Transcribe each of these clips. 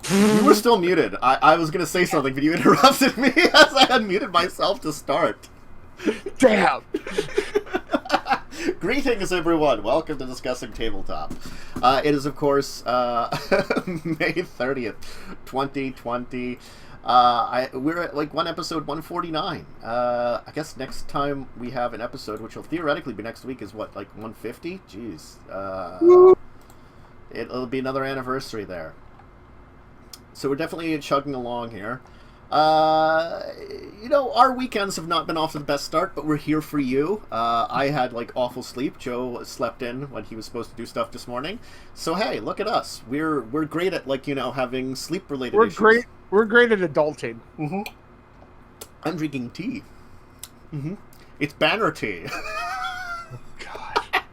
You were still muted. I was going to say something, but you interrupted me as I had muted myself to start. Damn! Greetings, everyone. Welcome to Discussing Tabletop. It is, of course, May 30th, 2020. We're at, like, episode 149. I guess next time we have an episode, which will theoretically be next week, is what, like, 150? Jeez. It'll be another anniversary there. So we're definitely chugging along here. You know, our weekends have not been off to the best start, but we're here for you. I had, like, awful sleep. Joe slept in when he was supposed to do stuff this morning. So, hey, look at us. We're great at, like, you know, having sleep-related issues. We're great at adulting. Mm-hmm. I'm drinking tea. Mm-hmm. It's banner tea. Oh, God.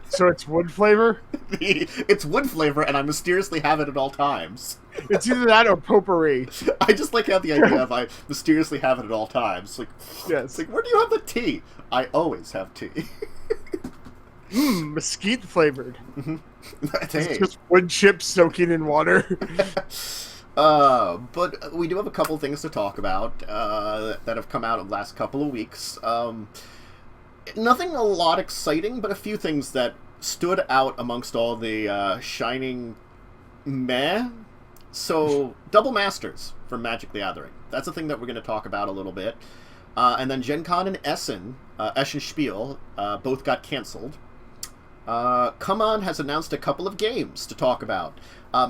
So it's wood flavor? It's wood flavor, and I mysteriously have it at all times. It's either that or potpourri. I just like how the idea of I mysteriously have it at all times. Like, yes. Like, where do you have the tea? I always have tea. Mesquite flavored. Mm-hmm. It's just wood chips soaking in water. But we do have a couple things to talk about that have come out in the last couple of weeks. Nothing a lot exciting, but a few things that stood out amongst all the shining meh. So, Double Masters from Magic the Gathering. That's a thing that we're going to talk about a little bit. And then Con and Essen Spiel, both got cancelled. Cmon has announced a couple of games to talk about.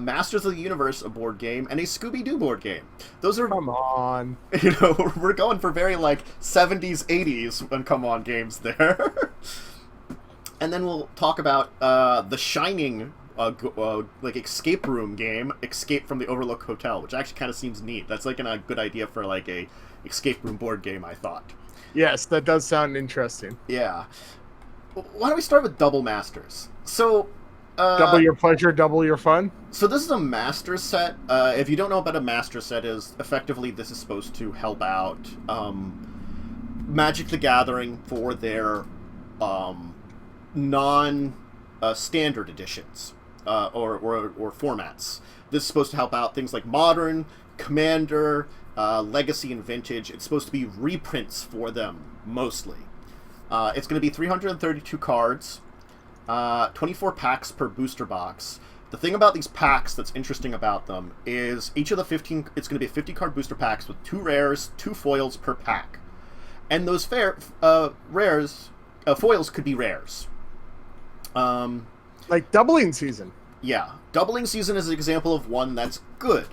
Masters of the Universe, a board game, and a Scooby-Doo board game. Those are... Come on. You know, we're going for very, like, 70s, 80s and Cmon games there. And then we'll talk about the Shining... like escape room game, Escape from the Overlook Hotel, which actually kind of seems neat. That's like a good idea for like a escape room board game, I thought. Yes, that does sound interesting. Yeah. Why don't we start with Double Masters? So, double your pleasure, double your fun. So this is a master set. If you don't know what a master set is, effectively this is supposed to help out Magic the Gathering for their non-standard editions. Or formats. This is supposed to help out things like Modern, Commander, Legacy, and Vintage. It's supposed to be reprints for them, mostly. It's going to be 332 cards, 24 packs per booster box. The thing about these packs that's interesting about them is each of the 15... It's going to be 50-card booster packs with 2 rares, 2 foils per pack. And those foils could be rares. Like Doubling Season. Yeah. Doubling Season is an example of one that's good.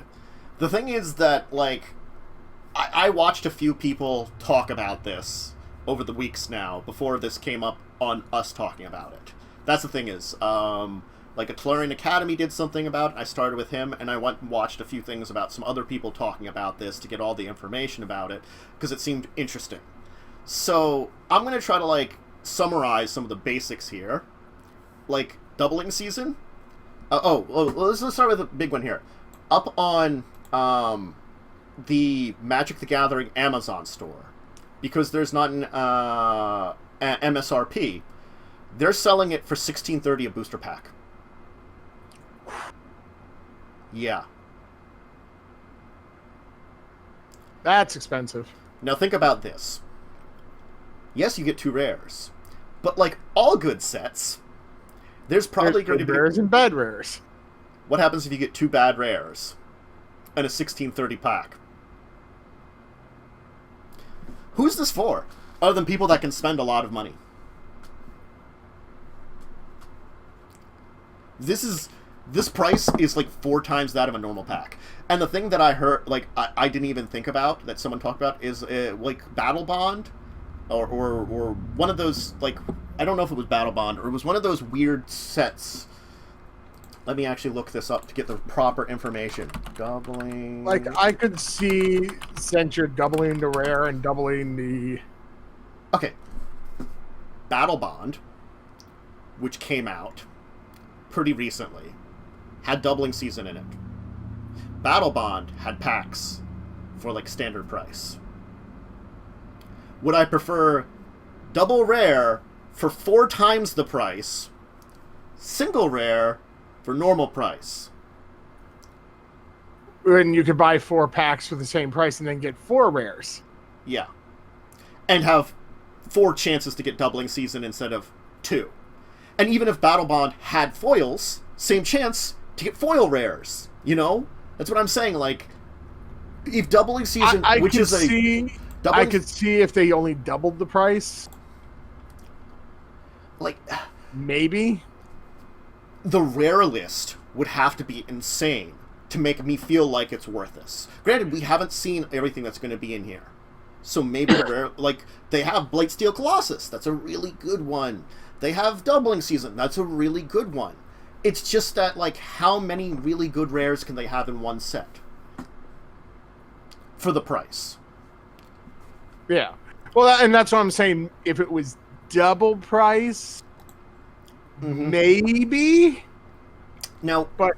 The thing is that, like, I watched a few people talk about this over the weeks now, before this came up on us talking about it. That's the thing is, like, a Tellurian Academy did something about it, I started with him, and I went and watched a few things about some other people talking about this to get all the information about it, because it seemed interesting. So, I'm going to try to, like, summarize some of the basics here. Like, Doubling Season? Let's start with a big one here. Up on the Magic the Gathering Amazon store, because there's not an MSRP, they're selling it for $16.30 a booster pack. Yeah. That's expensive. Now think about this. Yes, you get 2 rares, but like all good sets... There's probably going to be... rares and bad rares. What happens if you get 2 bad rares and a 1630 pack? Who's this for? Other than people that can spend a lot of money. This price is like 4 times that of a normal pack. And the thing that I heard, like, I didn't even think about, that someone talked about, is like Battle Bond, or one of those, like... I don't know if it was Battle Bond, or it was one of those weird sets. Let me actually look this up to get the proper information. Doubling... Like, I could see, since you're doubling the rare and doubling the... Okay. Battle Bond, which came out pretty recently, had Doubling Season in it. Battle Bond had packs for, like, standard price. Would I prefer double rare for 4 times the price, single rare for normal price? when you could buy 4 packs for the same price and then get 4 rares. Yeah. And have 4 chances to get doubling season instead of 2. And even if Battle Bond had foils, same chance to get foil rares. You know? That's what I'm saying. Like, if doubling season, I which is I could see if they only doubled the price. Like, maybe. The rare list would have to be insane to make me feel like it's worth this. Granted, we haven't seen everything that's going to be in here. So maybe the rare, like, they have Blightsteel Colossus. That's a really good one. They have Doubling Season. That's a really good one. It's just that, like, how many really good rares can they have in one set? For the price. Yeah. Well, and that's what I'm saying. If it was double price, maybe. Now, but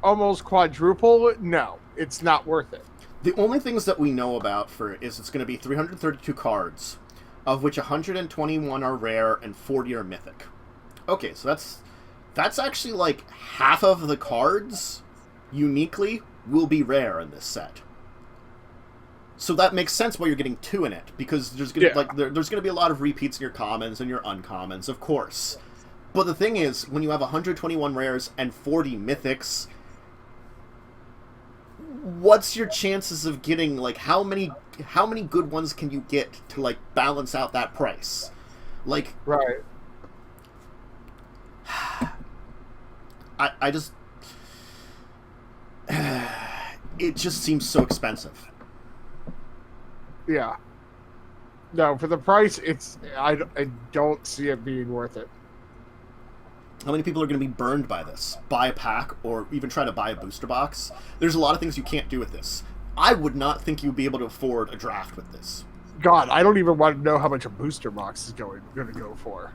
almost quadruple, no. It's not worth it. The only things that we know about for it is it's going to be 332 cards, of which 121 are rare and 40 are mythic. Okay, so that's actually like half of the cards uniquely will be rare in this set. So that makes sense why you're getting 2 in it, because there's gonna there's gonna be a lot of repeats in your commons and your uncommons, of course. But the thing is, when you have 121 rares and 40 mythics, what's your chances of getting, like, how many good ones can you get to, like, balance out that price? Like, right. I just it just seems so expensive. Yeah. No, for the price, I don't see it being worth it. How many people are going to be burned by this? Buy a pack or even try to buy a booster box? There's a lot of things you can't do with this. I would not think you'd be able to afford a draft with this. God, I don't even want to know how much a booster box is going to go for.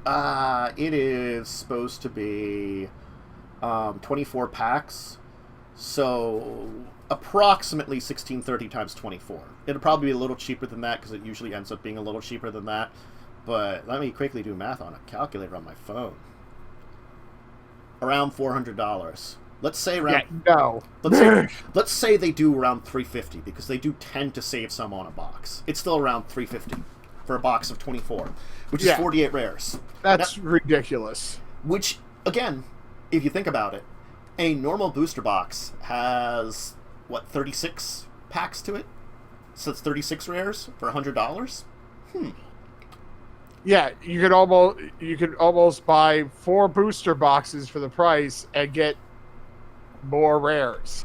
It is supposed to be 24 packs, so approximately 1630 times 24. It'll probably be a little cheaper than that because it usually ends up being a little cheaper than that. But let me quickly do math on a calculator on my phone. Around $400. Let's say around. Yeah, no. Let's say they do around $350 because they do tend to save some on a box. It's still around $350 for a box of 24, which is 48 rares. That's ridiculous. Which, again, if you think about it, a normal booster box has, what, 36 packs to it? So it's 36 rares for $100? Yeah, you could almost buy 4 booster boxes for the price and get more rares.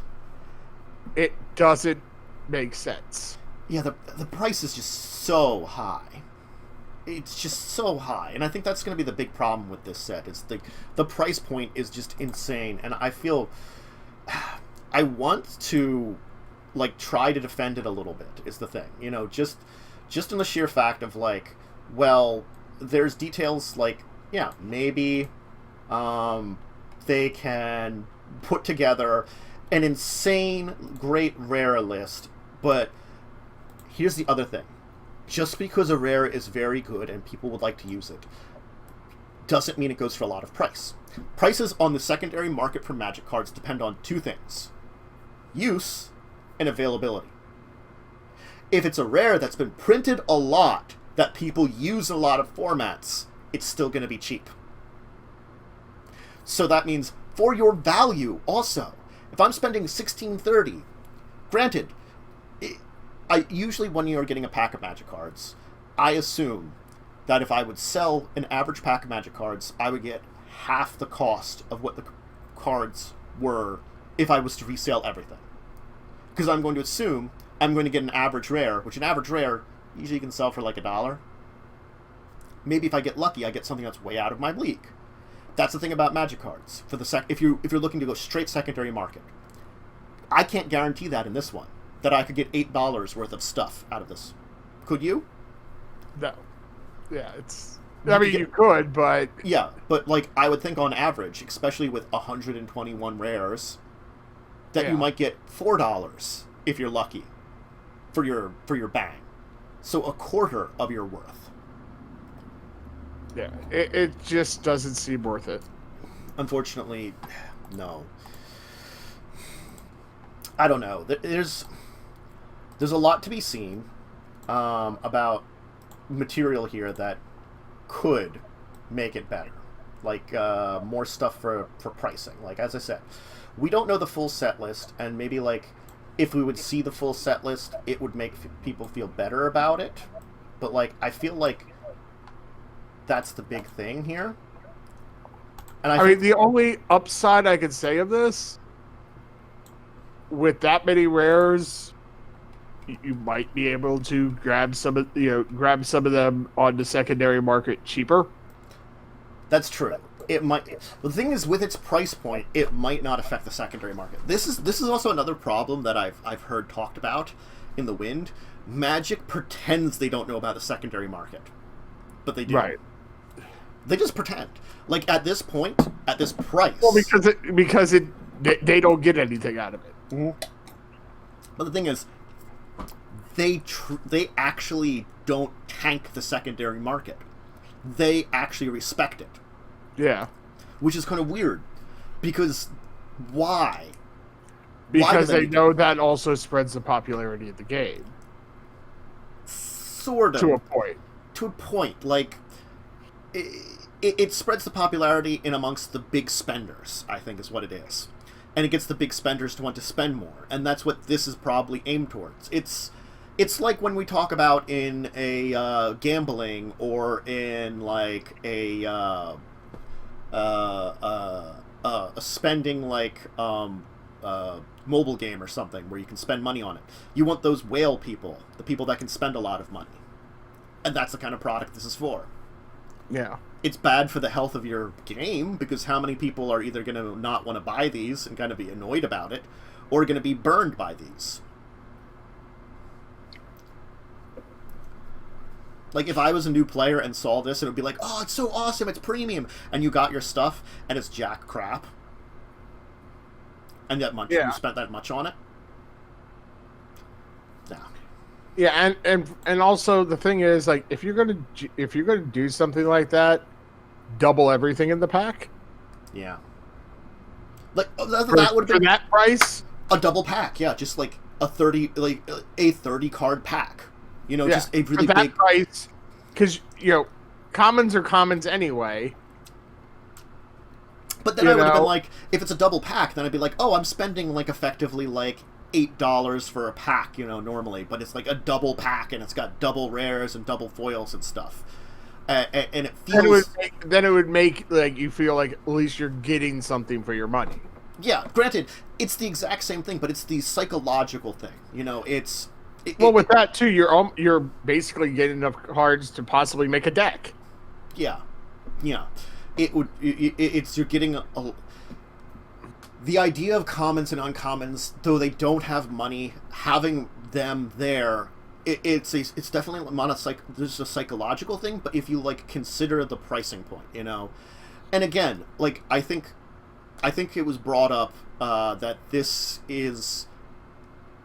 It doesn't make sense. Yeah, the price is just so high. It's just so high, and I think that's going to be the big problem with this set. Is the price point is just insane, and I feel I want to, like, try to defend it a little bit. Is the thing, you know, just in the sheer fact of, like, well, there's details like, yeah, maybe they can put together an insane great rare list, but here's the other thing. Just because a rare is very good and people would like to use it doesn't mean it goes for a lot of price. Prices on the secondary market for Magic cards depend on 2 things: use and availability. If it's a rare that's been printed a lot, that people use in a lot of formats, it's still going to be cheap. So that means for your value also, if I'm spending $16.30, granted, I usually when you're getting a pack of Magic cards, I assume that if I would sell an average pack of Magic cards, I would get half the cost of what the cards were if I was to resell everything. Because I'm going to assume I'm going to get an average rare, which an average rare usually can sell for like $1. Maybe if I get lucky, I get something that's way out of my league. That's the thing about Magic cards. For the if you're looking to go straight secondary market, I can't guarantee that in this one, that I could get $8 worth of stuff out of this. Could you? No. Yeah, you could, but yeah, but like I would think on average, especially with 121 rares, that you might get $4 if you're lucky for your bang. So a quarter of your worth. Yeah, it just doesn't seem worth it. Unfortunately, no. I don't know. There's a lot to be seen about material here that could make it better. Like, more stuff for pricing. Like, as I said, we don't know the full set list, and maybe, like, if we would see the full set list, it would make people feel better about it. But, like, I feel like that's the big thing here. And I mean, the only upside I could say of this, with that many rares, you might be able to grab some of them on the secondary market cheaper. That's true. It might. The thing is, with its price point, it might not affect the secondary market. This is also another problem that I've heard talked about in the wind. Magic pretends they don't know about the secondary market, but they do. Right. They just pretend. Like, at this point, at this price. Well, because they don't get anything out of it. Mm-hmm. But the thing is, they actually don't tank the secondary market. They actually respect it. Yeah. Which is kind of weird. Because why? Because they know that also spreads the popularity of the game. Sort of. To a point. To a point. Like, it spreads the popularity in amongst the big spenders, I think is what it is. And it gets the big spenders to want to spend more. And that's what this is probably aimed towards. It's like when we talk about in a gambling or in like a spending like mobile game or something where you can spend money on it. You want those whale people, the people that can spend a lot of money. And that's the kind of product this is for. Yeah. It's bad for the health of your game because how many people are either going to not want to buy these and kind of be annoyed about it or going to be burned by these. Like, if I was a new player and saw this, it would be like, oh, it's so awesome, it's premium, and you got your stuff, and it's jack crap. And that much, you spent that much on it? No. Yeah, and also the thing is, like, if you're gonna do something like that, double everything in the pack. Yeah. Like, that would have been... For that price? A double pack, yeah, just like a 30 card pack. You know, just a really for that big price, because commons are commons anyway. But then I would have been like, if it's a double pack, then I'd be like, oh, I'm spending like effectively like $8 for a pack, normally, but it's like a double pack and it's got double rares and double foils and stuff, and it feels. Then it would make like you feel like at least you're getting something for your money. Yeah, granted, it's the exact same thing, but it's the psychological thing. It's. With that too, you're basically getting enough cards to possibly make a deck. Yeah. You're getting the idea of commons and uncommons, though they don't have money, having them there. It's definitely there's a psychological thing, but if you like consider the pricing point, and again, like I think it was brought up that this is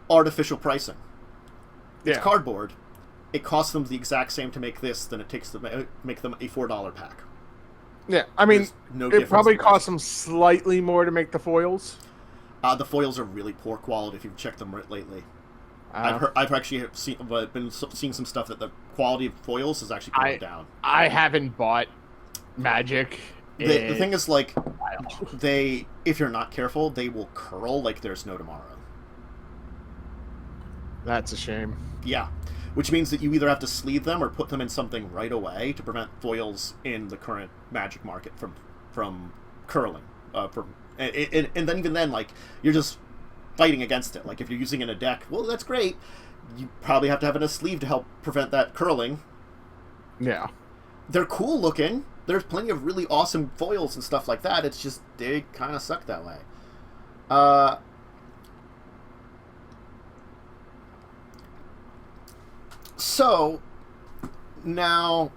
artificial pricing. It's cardboard. It costs them the exact same to make this than it takes to make them a $4 pack. Yeah, I mean, it probably costs them slightly more to make the foils. The foils are really poor quality if you've checked them lately. I've actually been seeing some stuff that the quality of foils is actually going down. I haven't bought Magic. The thing is, like, if you're not careful, they will curl like there's no tomorrow. That's a shame. Yeah, which means that you either have to sleeve them or put them in something right away to prevent foils in the current Magic market from curling. And then even then, like, you're just fighting against it. Like, if you're using it in a deck, well, that's great. You probably have to have it in a sleeve to help prevent that curling. Yeah. They're cool looking. There's plenty of really awesome foils and stuff like that. It's just they kind of suck that way. So, now,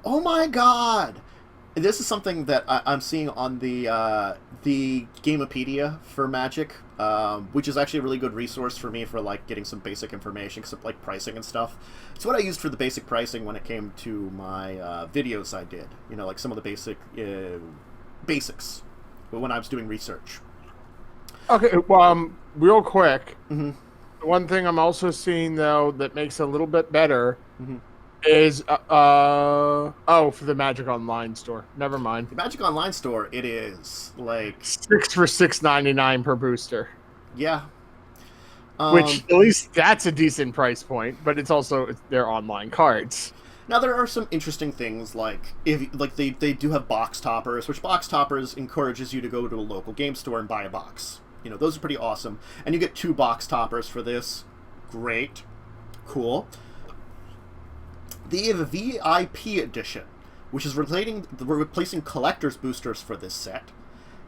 oh my god! This is something that I'm seeing on the Gamepedia for Magic, which is actually a really good resource for me for, like, getting some basic information, except, like, pricing and stuff. It's what I used for the basic pricing when it came to my videos I did. Like some of the basics, when I was doing research. Okay, well, real quick, Mm-hmm. the one thing I'm also seeing though that makes it a little bit better Mm-hmm. is for the Magic Online store. Never mind. The Magic Online store, it is like 6 for $6.99 per booster. yeah. Which at least that's a decent price point, but it's also their online cards. Now there are some interesting things like they do have box toppers, which box toppers encourages you to go to a local game store and buy a box. You know, those are pretty awesome. And you get 2 box toppers for this. Great. Cool. The VIP edition, which is replacing collector's boosters for this set.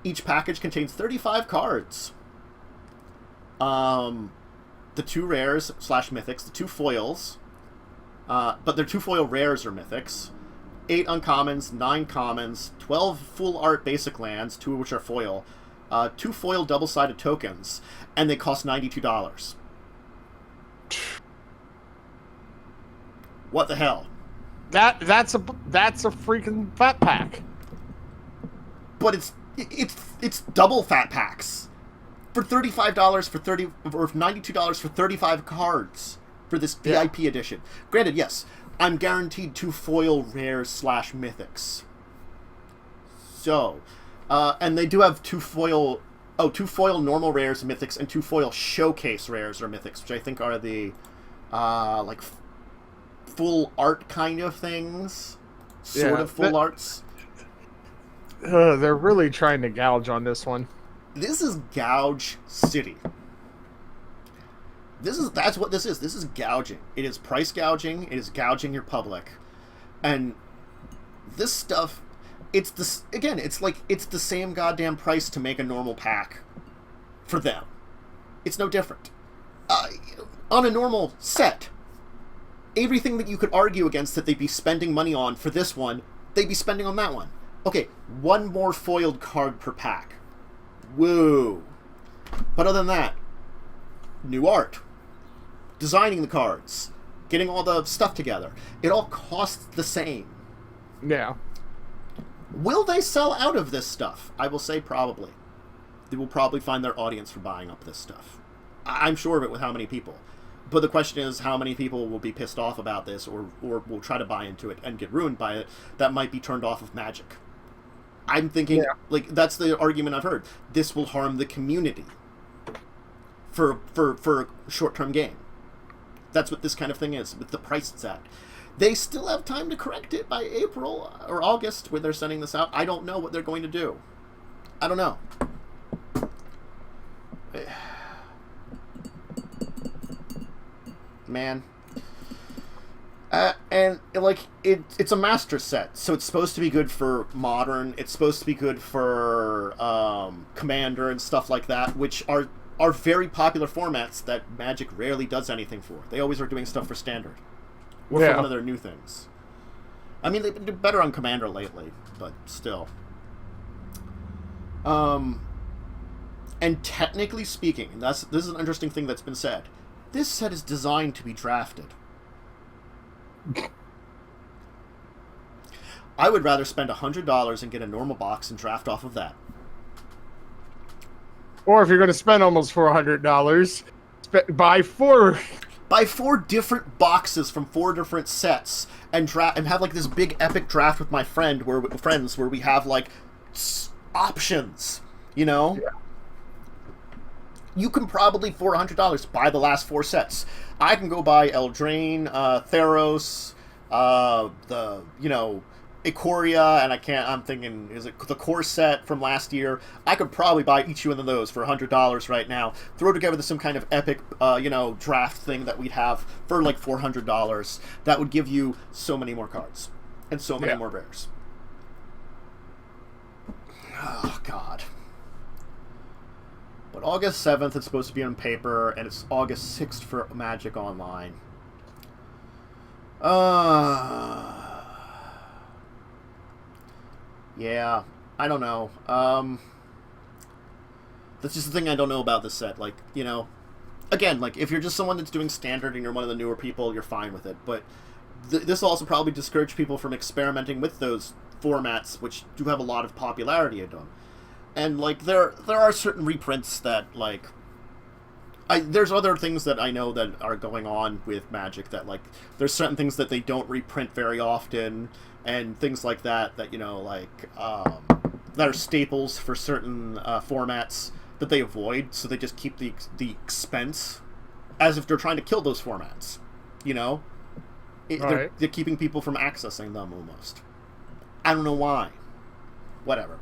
Each package contains 35 cards. The 2 rares / mythics, the 2 foils, but they're 2 foil rares or mythics, 8 uncommons, 9 commons, 12 full art basic lands, 2 of which are foil, 2 foil double-sided tokens, and they cost $92. What the hell? That's a freaking fat pack. But it's double fat packs for $35 for 30 or $92 for 35 cards for this VIP edition. Granted, yes, I'm guaranteed 2 foil rares / mythics. So, and they do have 2 foil normal rares and mythics and 2 foil showcase rares or mythics, which I think are the like full art kind of things, sort of full arts. They're really trying to gouge on this one. This is Gouge City. That's what this is. This is gouging. It is price gouging. It is gouging your public, and this stuff. It's the same goddamn price to make a normal pack for them. It's no different. On a normal set, everything that you could argue against that they'd be spending money on for this one, they'd be spending on that one. Okay, 1 more foiled card per pack. Woo. But other than that, new art, designing the cards, getting all the stuff together, it all costs the same. Yeah. Will they sell out of this stuff? I will say probably. They will probably find their audience for buying up this stuff. I'm sure of it with how many people. But the question is how many people will be pissed off about this or will try to buy into it and get ruined by it that might be turned off of Magic. I'm thinking, that's the argument I've heard. This will harm the community for a short-term game. That's what this kind of thing is, with the price it's at. They still have time to correct it by April or August when they're sending this out. I don't know what they're going to do. I don't know. Man. And it's a master set, so it's supposed to be good for Modern. It's supposed to be good for Commander and stuff like that, which are very popular formats that Magic rarely does anything for. They always are doing stuff for Standard or for one of their new things. I mean, they've been doing better on Commander lately, but still. And technically speaking, this is an interesting thing that's been said. This set is designed to be drafted. I would rather spend $100 and get a normal box and draft off of that. Or if you're going to spend almost $400, buy 4. Buy 4 different boxes from 4 different sets and have like this big epic draft with my friends where we have like options, you know? Yeah. You can probably, for $100, buy the last 4 sets. I can go buy Eldraine, Theros, Ikoria, and I'm thinking, is it the core set from last year? I could probably buy each one of those for $100 right now. Throw together some kind of epic, draft thing that we'd have for like $400. That would give you so many more cards and so many more rares. Oh, God. But August 7th, it's supposed to be on paper, and it's August 6th for Magic Online. Yeah, I don't know. That's just the thing I don't know about this set. Like, again, like, if you're just someone that's doing Standard and you're one of the newer people, you're fine with it. But this will also probably discourage people from experimenting with those formats, which do have a lot of popularity in them. And, like, there are certain reprints that, like... there's other things that I know that are going on with Magic that, like, there's certain things that they don't reprint very often, and things like that, you know, like, that are staples for certain formats that they avoid, so they just keep the expense as if they're trying to kill those formats, you know? They're keeping people from accessing them, almost. I don't know why. Whatever.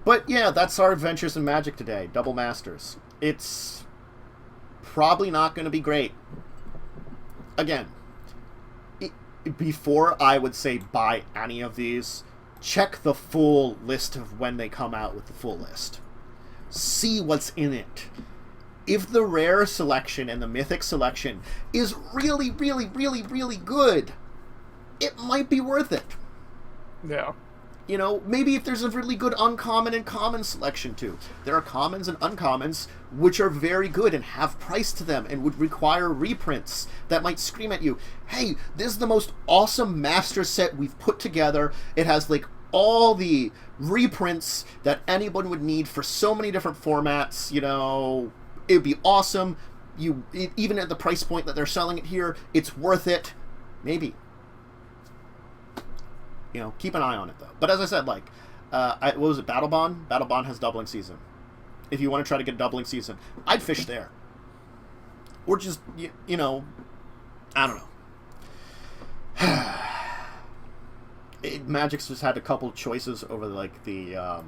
But, yeah, that's our adventures in Magic today. Double Masters. It's probably not going to be great. Again, before I would say buy any of these, check the full list of when they come out with the full list. See what's in it. If the rare selection and the mythic selection is really, really, really, really good, it might be worth it. Yeah. You know, maybe if there's a really good uncommon and common selection too. There are commons and uncommons which are very good and have price to them and would require reprints that might scream at you, hey, this is the most awesome master set we've put together. It has, like, all the reprints that anyone would need for so many different formats, you know. It would be awesome. Even at the price point that they're selling it here, it's worth it. Maybe. You know, keep an eye on it, though. But as I said, like, what was it, Battle Bond? Battle Bond has doubling season. If you want to try to get a doubling season, I'd fish there. Or just, you know, I don't know. Magic's just had a couple choices over, like, the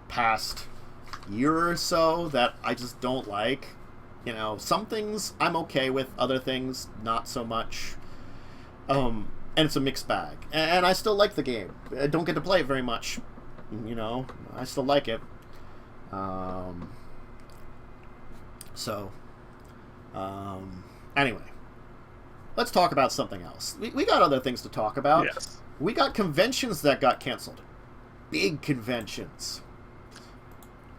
past year or so that I just don't like. You know, some things I'm okay with, other things not so much. And it's a mixed bag. And I still like the game. I don't get to play it very much. You know, I still like it. Anyway. Let's talk about something else. We got other things to talk about. Yes. We got conventions that got canceled. Big conventions.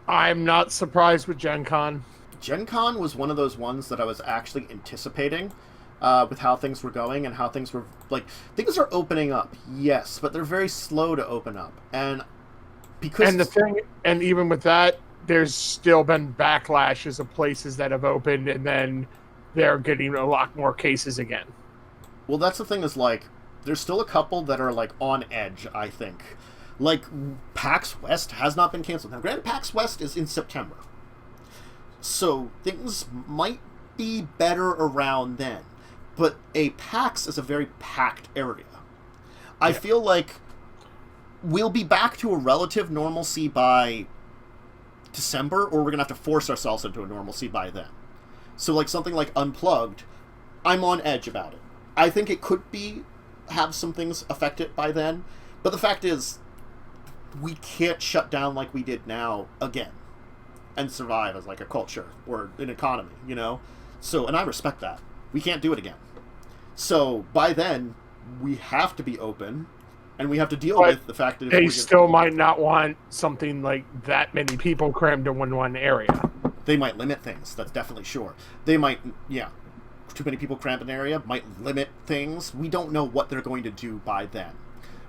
I'm not surprised with Gen Con. Gen Con was one of those ones that I was actually anticipating. With how things were going and how things were, like, things are opening up, yes, but they're very slow to open up, and because and even with that, there's still been backlashes of places that have opened, and then they're getting a lot more cases again. Well, that's the thing is, like, there's still a couple that are, like, on edge, I think. Like, PAX West has not been canceled. Now, granted, PAX West is in September, so things might be better around then. But a PAX is a very packed area. I feel like we'll be back to a relative normalcy by December, or we're going to have to force ourselves into a normalcy by then. So, like, something like Unplugged, I'm on edge about it. I think it could have some things affect it by then. But the fact is, we can't shut down like we did now again and survive as, like, a culture or an economy, you know? So, and I respect that. We can't do it again. So, by then, we have to be open, and we have to deal with the fact that... They still might not want something like that many people crammed in one area. They might limit things, that's definitely sure. They might, too many people crammed in an area might limit things. We don't know what they're going to do by then.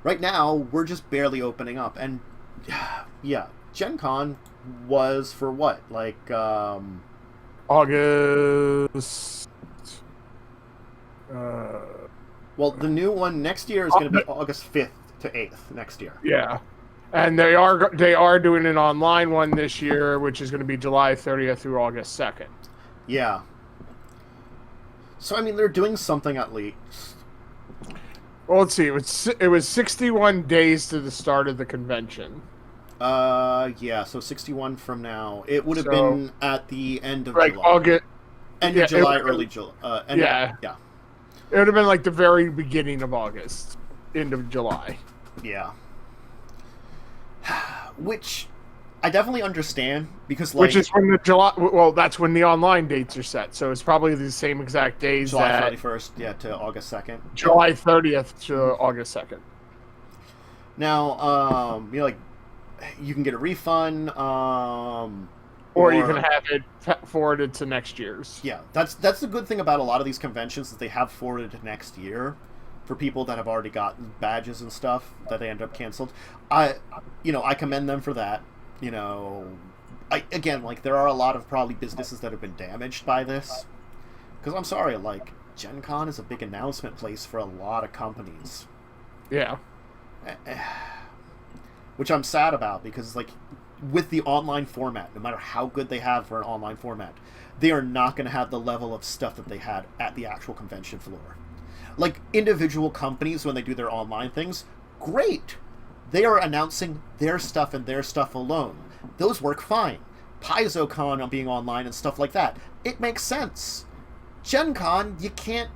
Right now, we're just barely opening up, and, Gen Con was for what? Like, August... well, the new one next year is going to be August 5th to 8th next year. Yeah. And they are doing an online one this year, which is going to be July 30th through August 2nd. Yeah. So, I mean, they're doing something at least. Well, let's see. It was 61 days to the start of the convention. So 61 from now. It would have been at the end of July. August. End of July, early July. Yeah. It would have been like the very beginning of August, end of July. Yeah. Which I definitely understand because, like, which is when the July. Well, that's when the online dates are set. So it's probably the same exact days. July 31st, to August 2nd. July 30th to August 2nd. Now, like, you can get a refund. Or you can have it forwarded to next year's. Yeah, that's the good thing about a lot of these conventions that they have forwarded to next year. for people that have already gotten badges and stuff that they end up canceled. I commend them for that. Again, like, there are a lot of probably businesses that have been damaged by this. Because I'm sorry, like, Gen Con is a big announcement place for a lot of companies. Yeah. Which I'm sad about, because, like, with the online format, no matter how good they have for an online format, they are not going to have the level of stuff that they had at the actual convention floor. Like, individual companies, when they do their online things, great! They are announcing their stuff and their stuff alone. Those work fine. PaizoCon being online and stuff like that. It makes sense. Gen Con, you can't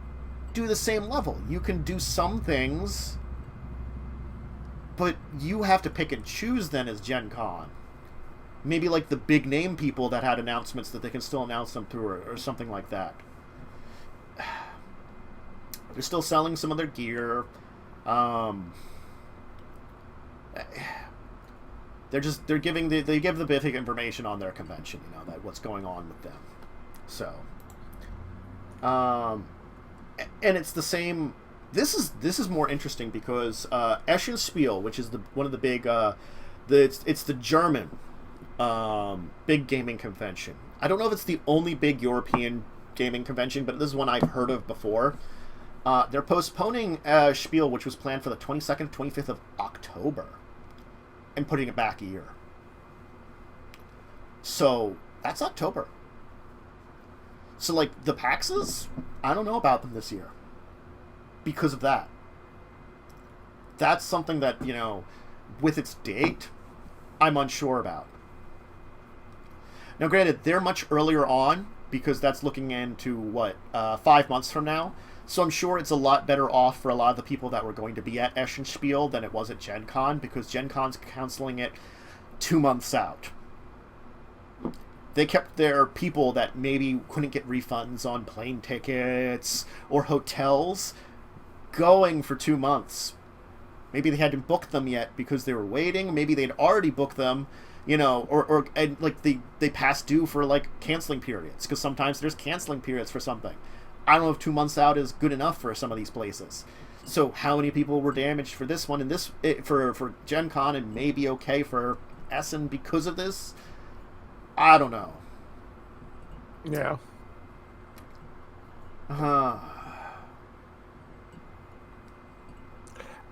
do the same level. You can do some things, but you have to pick and choose then as Gen Con. Maybe like the big name people that had announcements that they can still announce them through, or something like that. They're still selling some of their gear. They give the basic information on their convention, that what's going on with them. So, and it's the same. This is more interesting because Essen Spiel, which is one of the big, it's the German big gaming convention. I don't know if it's the only big European gaming convention, but this is one I've heard of before. They're postponing Spiel, which was planned for the 22nd, 25th of October, and putting it back a year. So, that's October. So, like, the PAXs, I don't know about them this year. Because of that. That's something that, with its date, I'm unsure about. Now, granted, they're much earlier on, because that's looking into, 5 months from now. So I'm sure it's a lot better off for a lot of the people that were going to be at Essen Spiel than it was at Gen Con, because Gen Con's canceling it 2 months out. They kept their people that maybe couldn't get refunds on plane tickets or hotels going for 2 months. Maybe they hadn't booked them yet because they were waiting. Maybe they'd already booked them, and they passed due for, like, canceling periods, because sometimes there's canceling periods for something. I don't know if 2 months out is good enough for some of these places. So how many people were damaged for this one and for Gen Con, and maybe okay for Essen because of this? I don't know. Yeah.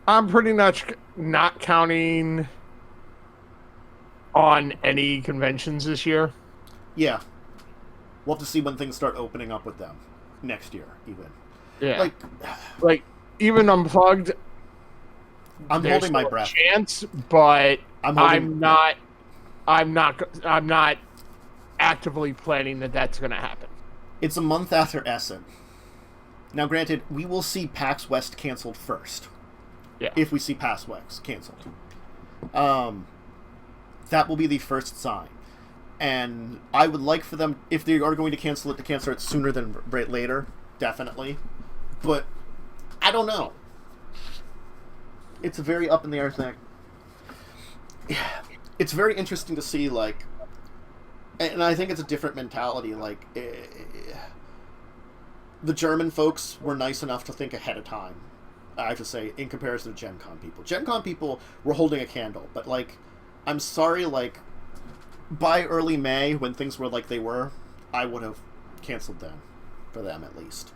I'm pretty much not counting on any conventions this year. Yeah. We'll have to see when things start opening up with them. Next year, even. Yeah. Like even Unplugged, I'm holding my breath. Chance, but I'm not actively planning that that's going to happen. It's a month after Essen. Now, granted, we will see PAX West canceled first. Yeah. If we see PAX West canceled, that will be the first sign. And I would like for them, if they are going to cancel it sooner than later, definitely. But I don't know. It's a very up in the air thing. It's very interesting to see, like, and I think it's a different mentality. Like, the German folks were nice enough to think ahead of time, I have to say, in comparison to Gen Con people. Gen Con people were holding a candle, but, like, I'm sorry, like, by early May, when things were like they were, I would have canceled them, for them at least.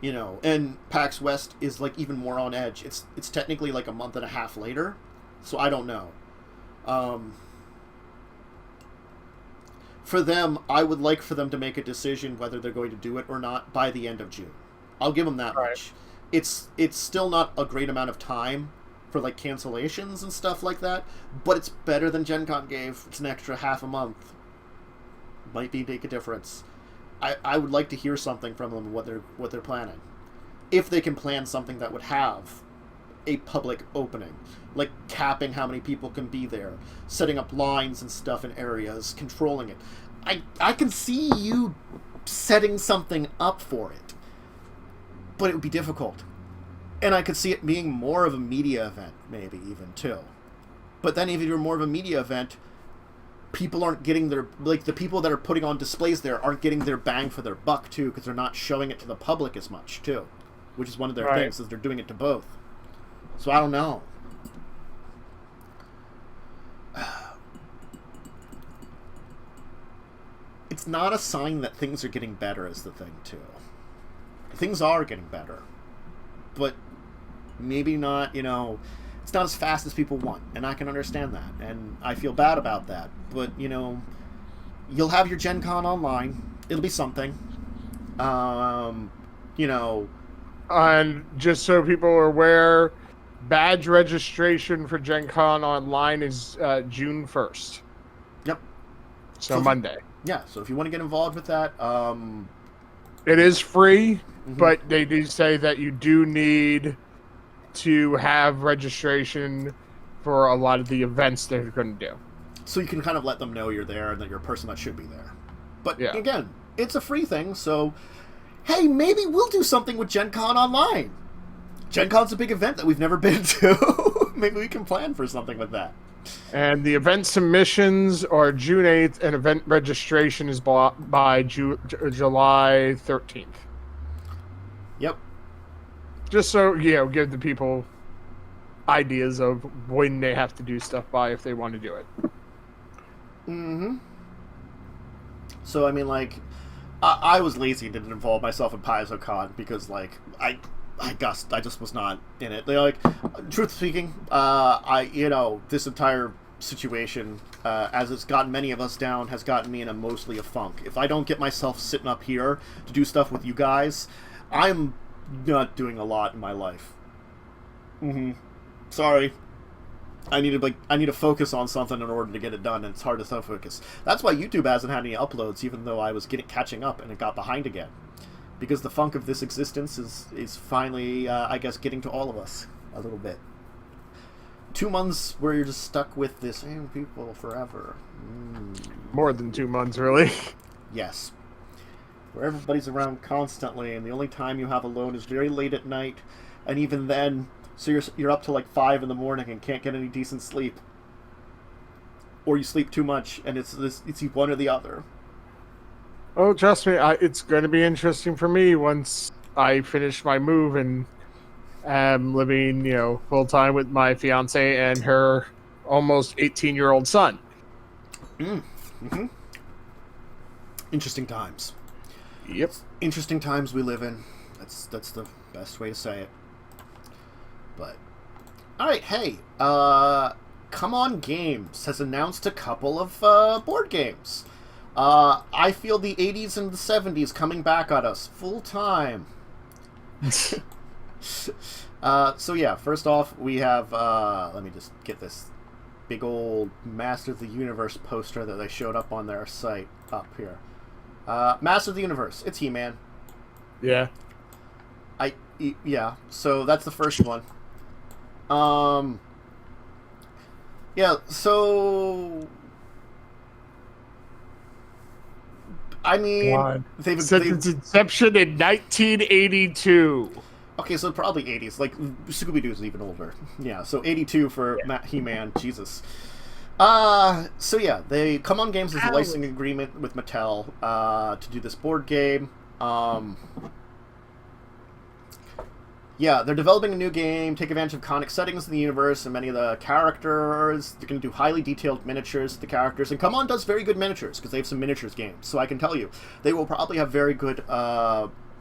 And PAX West is, like, even more on edge. It's technically like a month and a half later, so I don't know. For them, I would like for them to make a decision whether they're going to do it or not by the end of June. I'll give them that much. It's still not a great amount of time for, like, cancellations and stuff like that, but it's better than Gen Con gave. It's an extra half a month. Might make a difference. I would like to hear something from them, what they're planning. If they can plan something that would have a public opening, like capping how many people can be there, setting up lines and stuff in areas, controlling it. I can see you setting something up for it, but it would be difficult. And I could see it being more of a media event, maybe, even, too. But then if you're more of a media event, people aren't getting their... Like, the people that are putting on displays there aren't getting their bang for their buck, too, because they're not showing it to the public as much, too. which is one of their Right. things, is they're doing it to both. So I don't know. It's not a sign that things are getting better is the thing, too. Things are getting better. But maybe not, it's not as fast as people want. And I can understand that. And I feel bad about that. But, you'll have your Gen Con online. It'll be something. And just so people are aware, badge registration for Gen Con online is June 1st. Yep. So Monday. Yeah, so if you want to get involved with that, it is free, but they do say that you do need to have registration for a lot of the events they're going to do. So you can kind of let them know you're there and that you're a person that should be there. But Yeah. again, it's a free thing, so hey, maybe we'll do something with Gen Con online. Gen Con's a big event that we've never been to. Maybe we can plan for something with that. And the event submissions are June 8th, and event registration is by July 13th. Yep. Just so, give the people ideas of when they have to do stuff by if they want to do it. Mm-hmm. So, I mean, I was lazy and didn't involve myself in PaizoCon because, I just was not in it. Truth speaking, this entire situation, as it's gotten many of us down, has gotten me in mostly a funk. If I don't get myself sitting up here to do stuff with you guys, I'm not doing a lot in my life. Sorry. I need to focus on something in order to get it done, and it's hard to self-focus. That's why YouTube hasn't had any uploads, even though I was catching up and it got behind again. Because the funk of this existence is finally, I guess, getting to all of us a little bit. 2 months where you're just stuck with the same people forever. More than 2 months, really. Yes. Where everybody's around constantly, and the only time you have alone is very late at night, and even then, so you're up till 5 in the morning and can't get any decent sleep. Or you sleep too much, and it's one or the other. Oh, trust me, it's going to be interesting for me once I finish my move and am living, full time with my fiance and her almost 18-year-old son. Interesting times. Yep. Interesting times we live in. That's the best way to say it. But all right, hey, Cmon Games has announced a couple of board games. I feel the 80s and the 70s coming back at us full time. So yeah, first off, we have, let me just get this big old Master of the Universe poster that they showed up on their site up here. Master of the Universe, it's He-Man. Yeah. Yeah, so that's the first one. Yeah, so I mean, since its inception in 1982. Okay, so probably 80s. Scooby-Doo is even older. Yeah, so 82 for He-Man. Jesus. So yeah, Cmon Games has a licensing agreement with Mattel to do this board game. Yeah, they're developing a new game, take advantage of conic settings in the universe and many of the characters. They're going to do highly detailed miniatures of the characters. And Cmon does very good miniatures, because they have some miniatures games. So I can tell you, they will probably have very good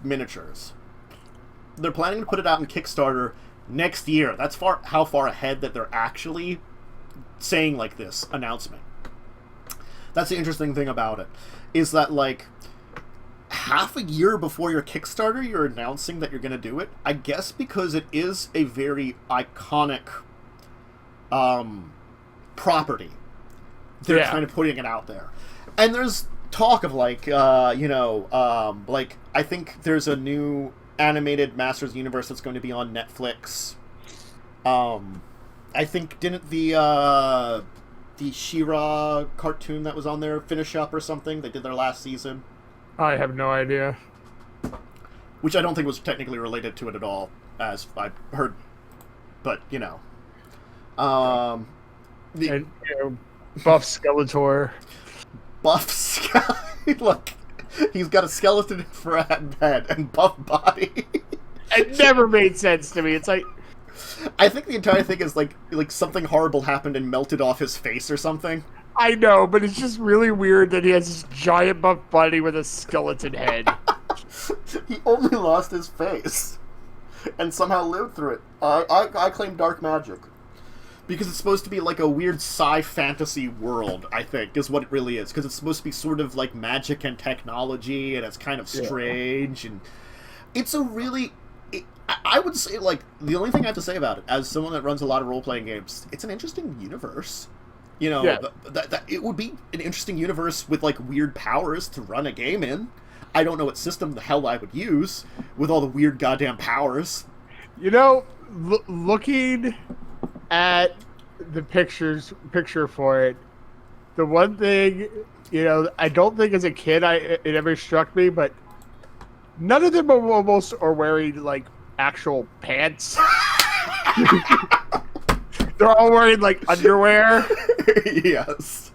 miniatures. They're planning to put it out in Kickstarter next year. That's how far ahead that they're actually saying this announcement. That's the interesting thing about it, is that half a year before your Kickstarter, you're announcing that you're going to do it. I guess because it is a very iconic property. They're kind of putting it out there. And there's talk of I think there's a new animated Masters Universe that's going to be on Netflix. I think didn't the She-Ra cartoon that was on there finish up or something? They did their last season. I have no idea. Which I don't think was technically related to it at all, as I've heard. But, Buff Skeletor. Buff Skeletor. Look, he's got a skeleton for a head and buff body. It never made sense to me. It's like, I think the entire thing is like something horrible happened and melted off his face or something. I know, but it's just really weird that he has this giant buff body with a skeleton head. He only lost his face and somehow lived through it. I claim dark magic. Because it's supposed to be like a weird sci-fantasy world, I think, is what it really is. Because it's supposed to be sort of like magic and technology, and it's kind of strange. And it's a really... I would say, like, the only thing I have to say about it, as someone that runs a lot of role-playing games, it's an interesting universe. You know, that it would be an interesting universe with, like, weird powers to run a game in. I don't know what system the hell I would use with all the weird goddamn powers. You know, looking at the picture for it, the one thing, you know, I don't think as a kid it ever struck me, but none of them almost are wearing, like, actual pants. They're all wearing, like, underwear. Yes.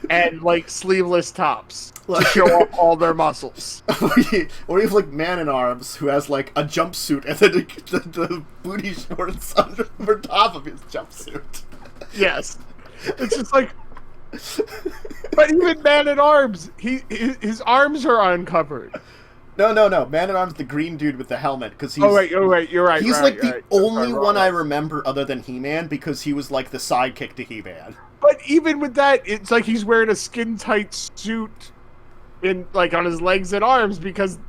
And, like, sleeveless tops to show off all their muscles. Or you have, like, Man-in-Arms, who has, like, a jumpsuit and then the booty shorts over top of his jumpsuit. Yes. It's just like... But even Man-in-Arms, his arms are uncovered. No. Man-at-Arms, the green dude with the helmet, because he's... Oh, right, you're right. He's right, the only one I remember other than He-Man, because he was, like, the sidekick to He-Man. But even with that, it's like he's wearing a skin-tight suit on his legs and arms, because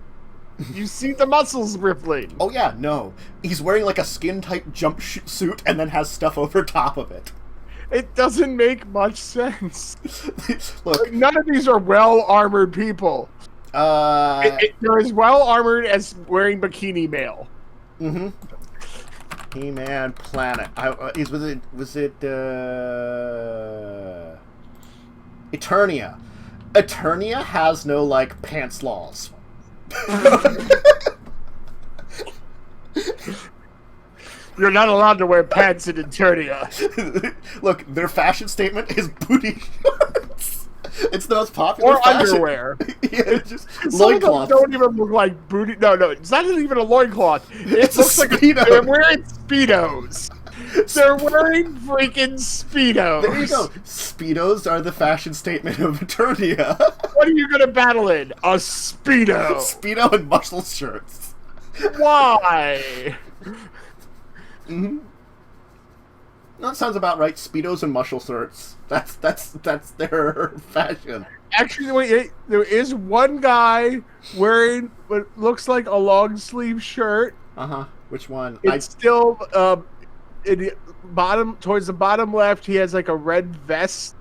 you see the muscles rippling. Oh, yeah, no. He's wearing, like, a skin-tight suit and then has stuff over top of it. It doesn't make much sense. Look, like, none of these are well-armored people. They're as well-armored as wearing bikini mail. Mm-hmm. He-Man Planet. Was it Eternia. Eternia has no, like, pants laws. You're not allowed to wear pants in Eternia. Look, their fashion statement is booty shorts. It's the most popular or fashion. Underwear. Yeah, just loincloth. Don't even look like booty. No, it's not even a loincloth. It looks like they're wearing Speedos. They're wearing freaking Speedos. There you go. Speedos are the fashion statement of Eternia. What are you gonna battle in? A Speedo. Speedo and muscle shirts. Why? Mm-hmm. That sounds about right. Speedos and muscle shirts. That's their fashion. Actually, wait, there is one guy wearing what looks like a long sleeve shirt. Which one? It's still in the bottom, towards the bottom left. He has like a red vest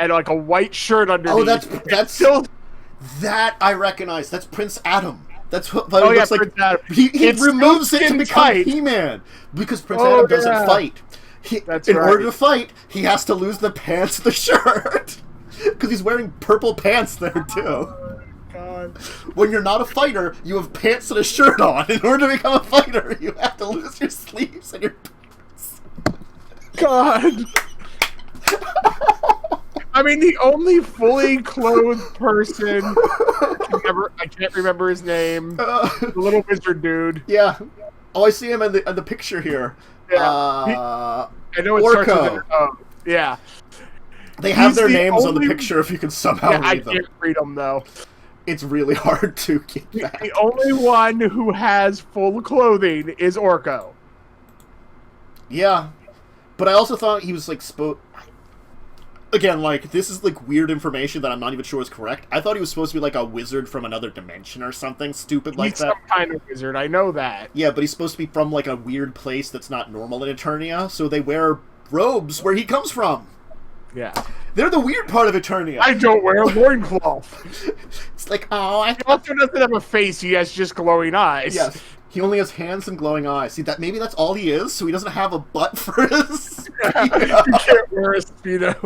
and like a white shirt underneath. Oh, that's still that I recognize. That's Prince Adam. That's what it looks like. He removes it to become He-Man because Prince Adam doesn't fight. In order to fight, he has to lose the pants, the shirt, because he's wearing purple pants there too. Oh, God. When you're not a fighter, you have pants and a shirt on. In order to become a fighter, you have to lose your sleeves and your pants. God. I mean, the only fully clothed person, I can't remember his name, the little wizard dude. Yeah. Oh, I see him in the picture here. Yeah. I know it Orko. starts with an O. Yeah. They have their names on the picture if you can somehow read them. I can't read them, though. It's really hard to get back. The only one who has full clothing is Orko. Yeah. But I also thought he was, like, Again, like, this is, like, weird information that I'm not even sure is correct. I thought he was supposed to be, like, a wizard from another dimension or something stupid like that. He's some kind of wizard, I know that. Yeah, but he's supposed to be from, like, a weird place that's not normal in Eternia, so they wear robes where he comes from. Yeah. They're the weird part of Eternia. I don't wear a loincloth. It's like, oh, He also doesn't have a face, he has just glowing eyes. Yes. He only has hands and glowing eyes. See, maybe that's all he is, so he doesn't have a butt for his Speedo. He can't wear a Speedo.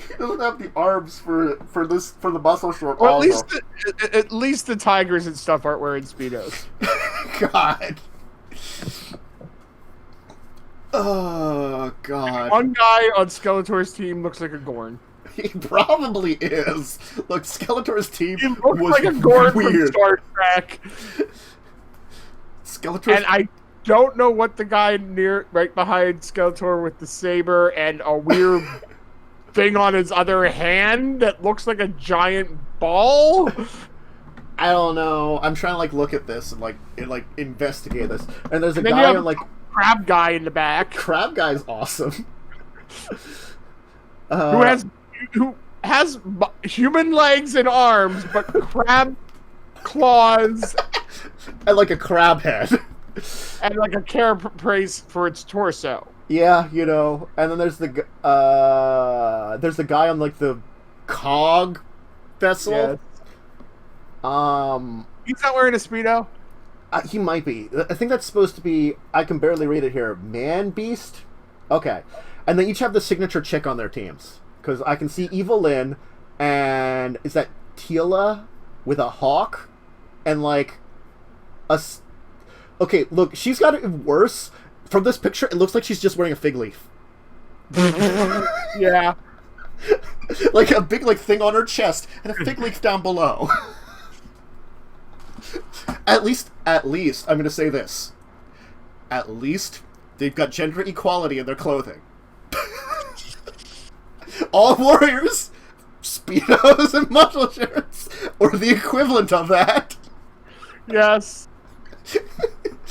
He doesn't have the arms for the muscle short. Well, at least the tigers and stuff aren't wearing Speedos. God. Oh, God. One guy on Skeletor's team looks like a Gorn. He probably is. Look, Skeletor's team He looks was like a Gorn weird. from Star Trek. Skeletor. And I don't know what the guy right behind Skeletor with the saber and a weird thing on his other hand that looks like a giant ball. I don't know. I'm trying to like look at this and investigate this. And there's a And then guy you have on like crab guy in the back. Crab Guy's awesome. Who has human legs and arms, but crab claws and like a crab head. And like a carapace for its torso. Yeah, you know. And then there's the guy on like the cog vessel. Yes. He's not wearing a Speedo? He might be. I think that's supposed to be, I can barely read it here, Man Beast? Okay. And they each have the signature chick on their teams. Because I can see Evil Lyn, and is that Tila with a hawk? And like, okay, look, she's got it worse. From this picture, it looks like she's just wearing a fig leaf. Yeah. Like a big like thing on her chest, and a fig leaf down below. At least, I'm going to say this. At least, they've got gender equality in their clothing. All warriors, Speedos and muscle shirts, or the equivalent of that. Yes.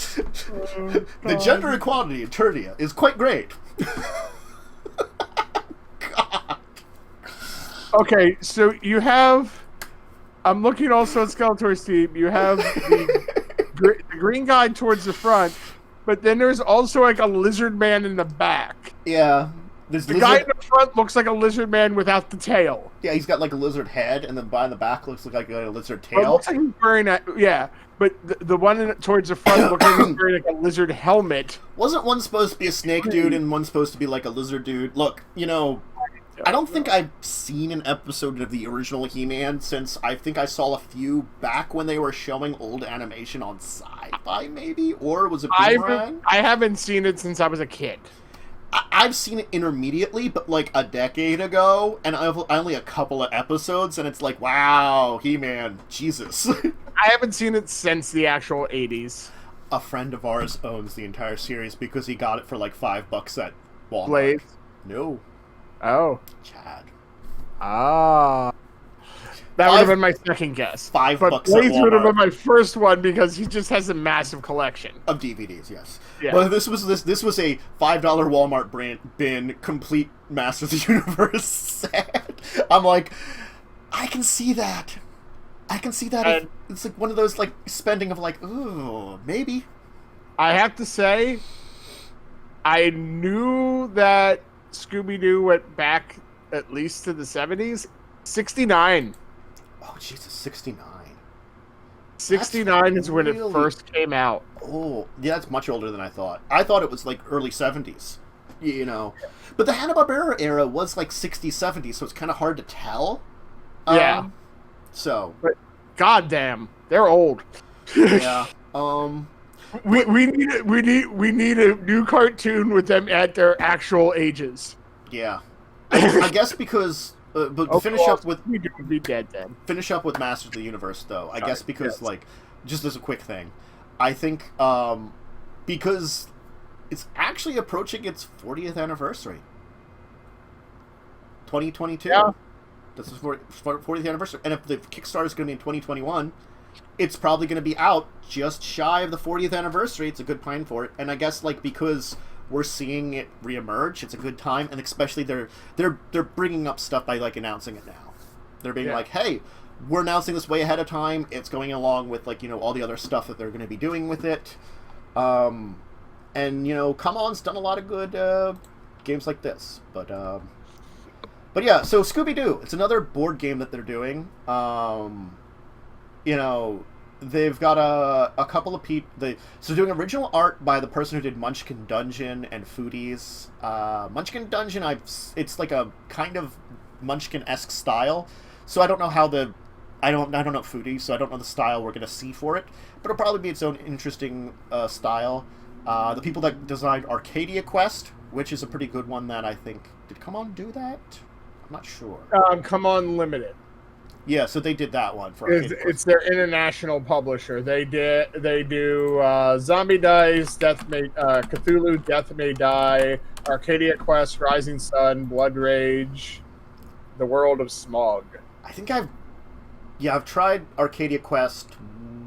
The gender equality in Turdia is quite great. God. Okay, so you have... I'm looking also at Skeletor's team. You have the green guy towards the front, but then there's also like a lizard man in the back. Yeah. The guy in the front looks like a lizard man without the tail. Yeah, he's got like a lizard head, and then behind the back looks like a lizard tail. Well, it looks like he's wearing a... Yeah, but the one towards the front looks like he's wearing like a lizard helmet. Wasn't one supposed to be a snake dude and one supposed to be like a lizard dude? Look, you know... I don't think I've seen an episode of the original He-Man since I think I saw a few back when they were showing old animation on Sci-Fi, maybe? Or was it Boomerang? I haven't seen it since I was a kid. I've seen it intermediately, but like a decade ago, and I've only a couple of episodes, and it's like, wow, He-Man, Jesus. I haven't seen it since the actual 80s. A friend of ours owns the entire series because he got it for like $5 at Walmart. Blade? No. Oh. Chad. Ah. That would have been my second guess. $5 but Blaze would have been my first one because he just has a massive collection of DVDs. Yes, yeah. But this was a $5 Walmart bin complete Masters of the Universe set. I'm like, I can see that. And it's like one of those like spending of like, ooh, maybe. I have to say, I knew that Scooby-Doo went back at least to the 70s. 69. Oh, Jesus, 69. 69 is when it first came out. Oh, yeah, that's much older than I thought. I thought it was like early 70s, you know. But the Hanna-Barbera era was like 60s, 70s, so it's kind of hard to tell. Yeah. So. But goddamn, they're old. Yeah. We need a new cartoon with them at their actual ages. Yeah. I guess because... but finish up with be dead then. Finish up with Masters of the Universe, though. I guess because, yes. like, just as a quick thing, I think because it's actually approaching its 40th anniversary, 2022. Yeah, this is 40th anniversary, and if the Kickstarter is going to be in 2021, it's probably going to be out just shy of the 40th anniversary. It's a good time for it, and I guess like because we're seeing it reemerge, it's a good time, and especially they're bringing up stuff by like announcing it now. They're being like, hey, we're announcing this way ahead of time. It's going along with like, you know, all the other stuff that they're going to be doing with it. And you know, Cmon's done a lot of good games like this, but yeah. So Scooby-Doo, it's another board game that they're doing. You know, they've got a couple of people. So doing original art by the person who did Munchkin Dungeon and Foodies. Munchkin Dungeon, it's like a kind of Munchkin-esque style. So I don't know how I don't know Foodies, so I don't know the style we're gonna see for it. But it'll probably be its own interesting style. The people that designed Arcadia Quest, which is a pretty good one that I think did Cmon do that? I'm not sure. Cmon Limited. Yeah, so they did that one for It's, Arcadia Quest. it's their international publisher. They do Zombie Dice, Cthulhu, Death May Die, Arcadia Quest, Rising Sun, Blood Rage, The World of Smog. I think I've tried Arcadia Quest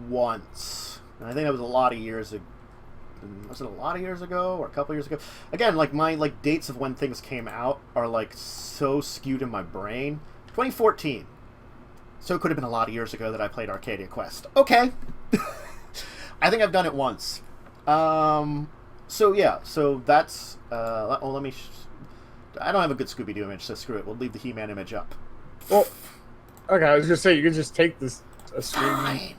once. And I think that was a lot of years ago. Was it a lot of years ago or a couple years ago? Again, like my dates of when things came out are like so skewed in my brain. 2014. So it could have been a lot of years ago that I played Arcadia Quest. Okay. I think I've done it once. So yeah, so that's let me I don't have a good Scooby-Doo image, so screw it. We'll leave the He-Man image up. Well, okay, I was gonna say you could just take this a screen. Fine.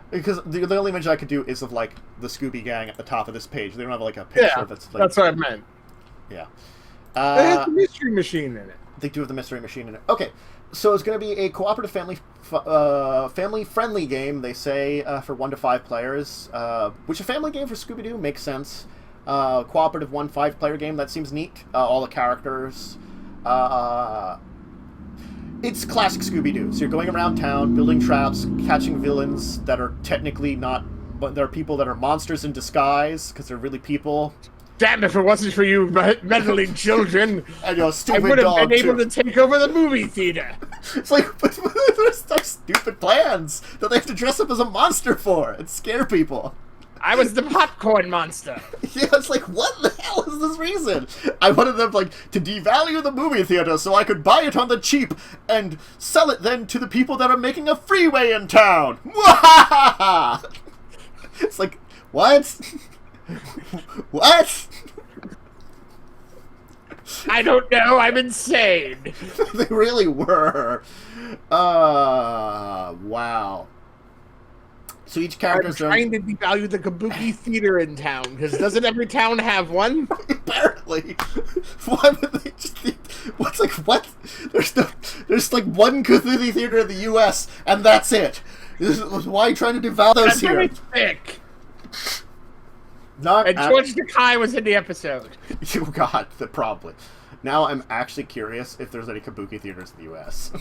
Because the only image I could do is of like the Scooby Gang at the top of this page. They don't have like a picture that's like. That's what I meant. Yeah. They have the mystery machine in it. They do have the mystery machine in it. Okay, so it's going to be a cooperative family-friendly game. They say for 1 to 5 players, which a family game for Scooby-Doo makes sense. Cooperative 1 5-player game, that seems neat. All the characters. It's classic Scooby-Doo. So you're going around town, building traps, catching villains that are technically not, but they're people that are monsters in disguise because they're really people. Damn, if it wasn't for you meddling children, And your I stupid would have dog been able too. to take over the movie theater. It's like, but there's such stupid plans that they have to dress up as a monster for and scare people. I was the popcorn monster. Yeah, it's like, what the hell is this reason? I wanted them, like, to devalue the movie theater so I could buy it on the cheap and sell it then to the people that are making a freeway in town. It's like, what? What? I don't know. I'm insane. They really were. Wow. So each I'm character's trying to devalue the Kabuki theater in town, because doesn't every town have one? Apparently. Why would they just what's like what? There's like one Cthulhu theater in the US and that's it. Why are you trying to devalue those That's here? very thick. Not And George Takei was in the episode. Oh god, probably. Now I'm actually curious if there's any Kabuki theaters in the US.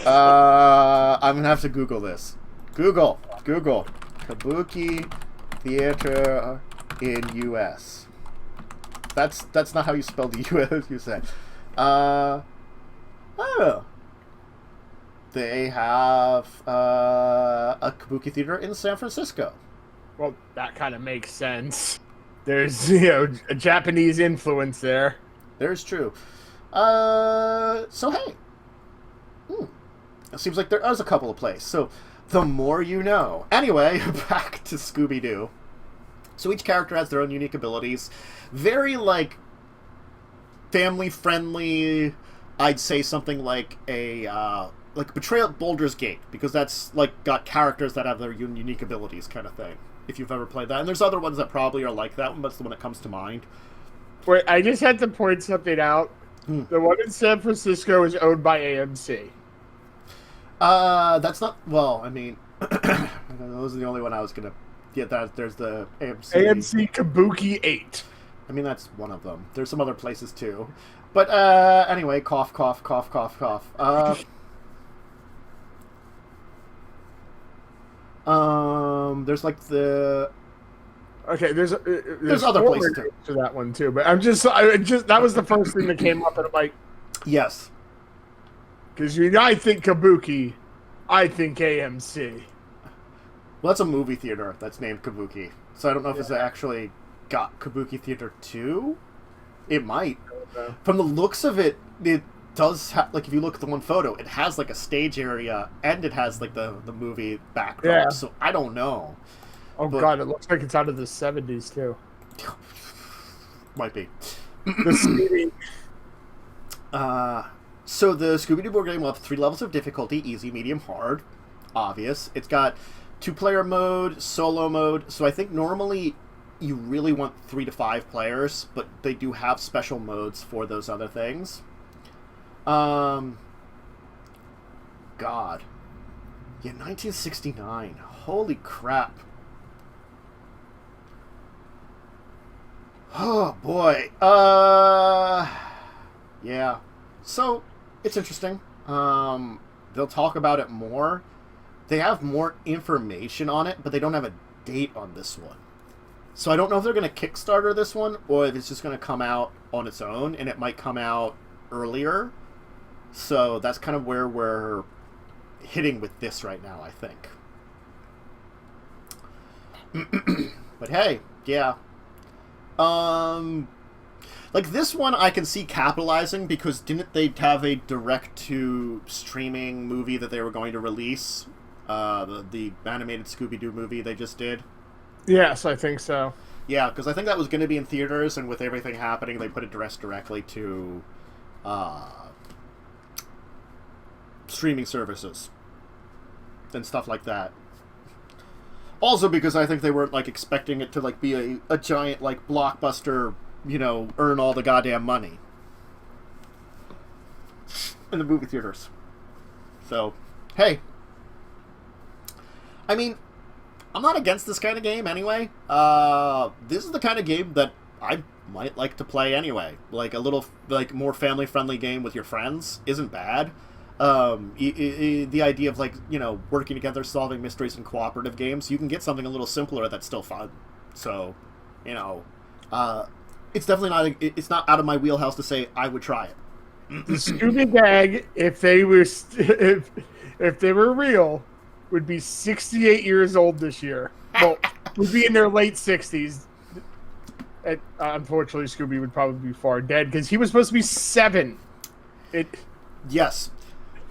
I'm gonna have to Google this. Google Kabuki theater in US. That's not how you spell the US. You say. Oh. They have a Kabuki theater in San Francisco. Well, that kind of makes sense. There's, a Japanese influence there. There's true. So hey. It seems like there is a couple of places. So the more you know. Anyway, back to Scooby-Doo. So each character has their own unique abilities. Very, like, family-friendly. I'd say something like a, like Betrayal at Baldur's Gate. Because that's, like, got characters that have their unique abilities kind of thing. If you've ever played that. And there's other ones that probably are like that one, but it's the one that comes to mind. Wait, I just had to point something out. The one in San Francisco is owned by AMC. That's not... Well, I mean... those are the only one I was going to... Yeah, there's the AMC... AMC Kabuki 8. I mean, that's one of them. There's some other places, too. But, anyway, cough, cough, cough, cough, cough. There's, like, the... Okay, there's other places, too. To that one, too. But that was the first thing that came up, and I'm like... Yes. Because I think Kabuki, I think AMC. Well, that's a movie theater that's named Kabuki. So I don't know if it's actually got Kabuki Theater 2? It might. From the looks of it, it does have, like, if you look at the one photo, it has, like, a stage area, and it has, like, the movie backdrop. Yeah. So I don't know. Oh, God, it looks like it's out of the 70s, too. Might be. The CD. So the Scooby-Doo board game will have 3 levels of difficulty: easy, medium, hard. Obvious. It's got 2-player mode, solo mode. So I think normally you really want 3 to 5 players, but they do have special modes for those other things. God. Yeah, 1969. Holy crap. Oh, boy. Yeah. So, it's interesting. They'll talk about it more. They have more information on it, but they don't have a date on this one. So I don't know if they're going to Kickstarter this one, or if it's just going to come out on its own, and it might come out earlier. So that's kind of where we're hitting with this right now, I think. But hey, yeah. Like this one I can see capitalizing, because didn't they have a direct-to-streaming movie that they were going to release? The animated Scooby-Doo movie they just did? Yes, I think so. Yeah, because I think that was going to be in theaters, and with everything happening, they put it directly to streaming services and stuff like that. Also, because I think they weren't like expecting it to like be a giant like blockbuster, you know, earn all the goddamn money in the movie theaters. So, hey, I mean, I'm not against this kind of game anyway. This is the kind of game that I might like to play anyway. Like a little, like more family-friendly game with your friends isn't bad. The idea of like, you know, working together, solving mysteries in cooperative games, you can get something a little simpler that's still fun. So, you know, it's definitely not. It's not out of my wheelhouse to say I would try it. The Scooby Gang, if they were if they were real, would be 68 years old this year. Well, would be in their late 60s. And, unfortunately, Scooby would probably be far dead, because he was supposed to be 7. Yes.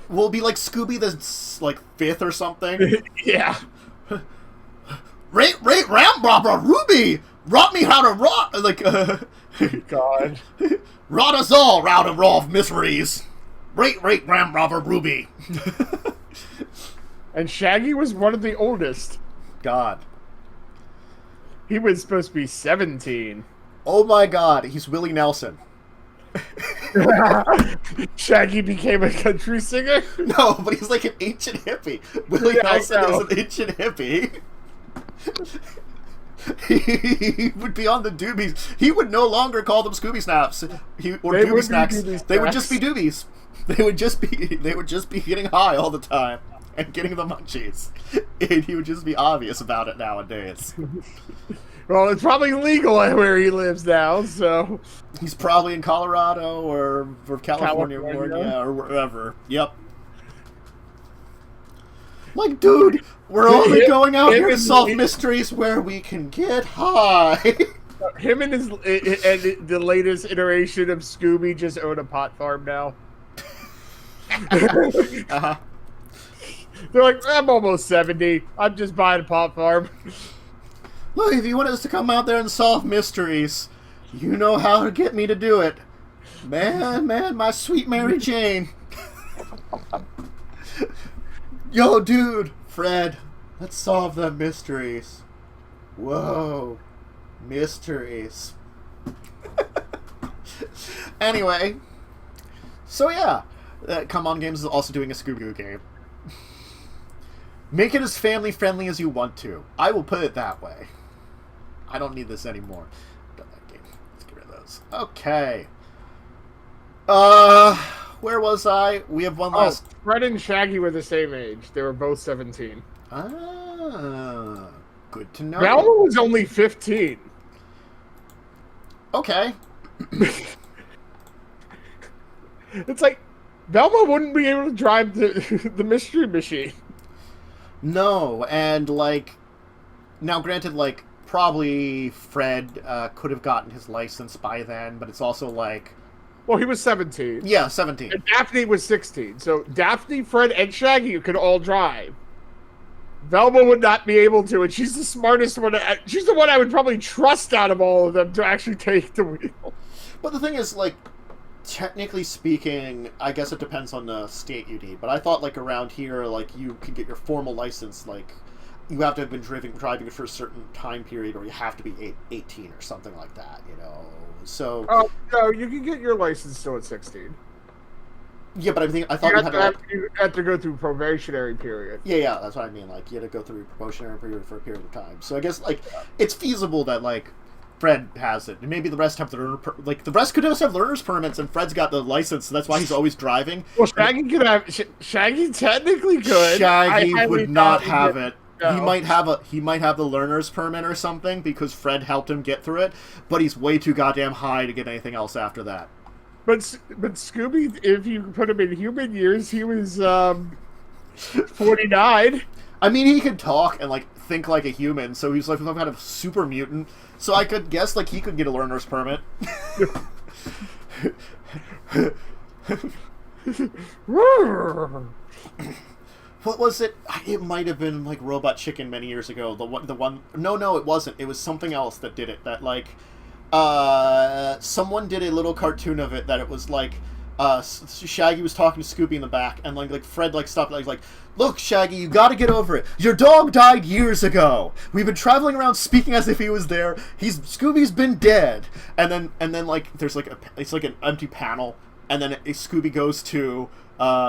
Will it be like Scooby the like 5th or something? Yeah. Rate Ram Robber Ruby! Rot me how to rot! Like, God. Rot us all, round of raw miseries! Rate Ram Robber Ruby! And Shaggy was one of the oldest. God. He was supposed to be 17. Oh my god, he's Willie Nelson. Shaggy became a country singer? No, but he's like an ancient hippie. Willie Nelson is an ancient hippie. He would be on the doobies. He would no longer call them Scooby Snaps or Doobie Snacks. They would just be doobies. They would just be getting high all the time and getting the munchies. And he would just be obvious about it nowadays. Well, it's probably legal where he lives now, so... He's probably in Colorado or California. Or wherever. Yep. Like, dude, we're only going out here to solve mysteries where we can get high. Him and the latest iteration of Scooby just own a pot farm now. Uh-huh. They're like, I'm almost 70. I'm just buying a pot farm. Look, if you want us to come out there and solve mysteries, you know how to get me to do it. Man, my sweet Mary Jane. Yo, dude, Fred, let's solve the mysteries. Whoa, mysteries. Anyway, so yeah, Come On Games is also doing a Scooby-Doo game. Make it as family-friendly as you want to. I will put it that way. I don't need this anymore. Done that game. Let's get rid of those. Okay. Where was I? We have one last... Fred and Shaggy were the same age. They were both 17. Ah, good to know. Velma was only 15. Okay. It's like, Velma wouldn't be able to drive the Mystery Machine. No, and, like... Now, granted, like, probably Fred could have gotten his license by then, but it's also, like... Well, he was 17. Yeah, 17. And Daphne was 16. So Daphne, Fred, and Shaggy could all drive. Velma would not be able to, and she's the smartest one. She's the one I would probably trust out of all of them to actually take the wheel. But the thing is, like, technically speaking, I guess it depends on the state you need. But I thought, like, around here, like, you can get your formal license, like, you have to have been driving for a certain time period, or you have to be 18 or something like that, you know? So... Oh, no, you can get your license still at 16. Yeah, but I thought you have to go through probationary period. Yeah, that's what I mean. Like, you had to go through a probationary period for a period of time. So I guess, like, it's feasible that, like, Fred has it. And maybe the rest have the the rest could just have learner's permits, and Fred's got the license, so that's why he's always driving. Well, Shaggy could have. Shaggy technically could. Shaggy would not have it. No. He might have the learner's permit or something because Fred helped him get through it, but he's way too goddamn high to get anything else after that. But Scooby, if you put him in human years, he was 49. I mean, he could talk and like think like a human, so he's like some kind of super mutant. So I could guess like he could get a learner's permit. What was it? It might have been like Robot Chicken many years ago. The one. No, it wasn't. It was something else that did it. That like, someone did a little cartoon of it that it was like, Shaggy was talking to Scooby in the back, and like Fred like stopped, like, look, Shaggy, you got to get over it. Your dog died years ago. We've been traveling around speaking as if he was there. Scooby's been dead. And then like there's like it's like an empty panel, and then Scooby goes to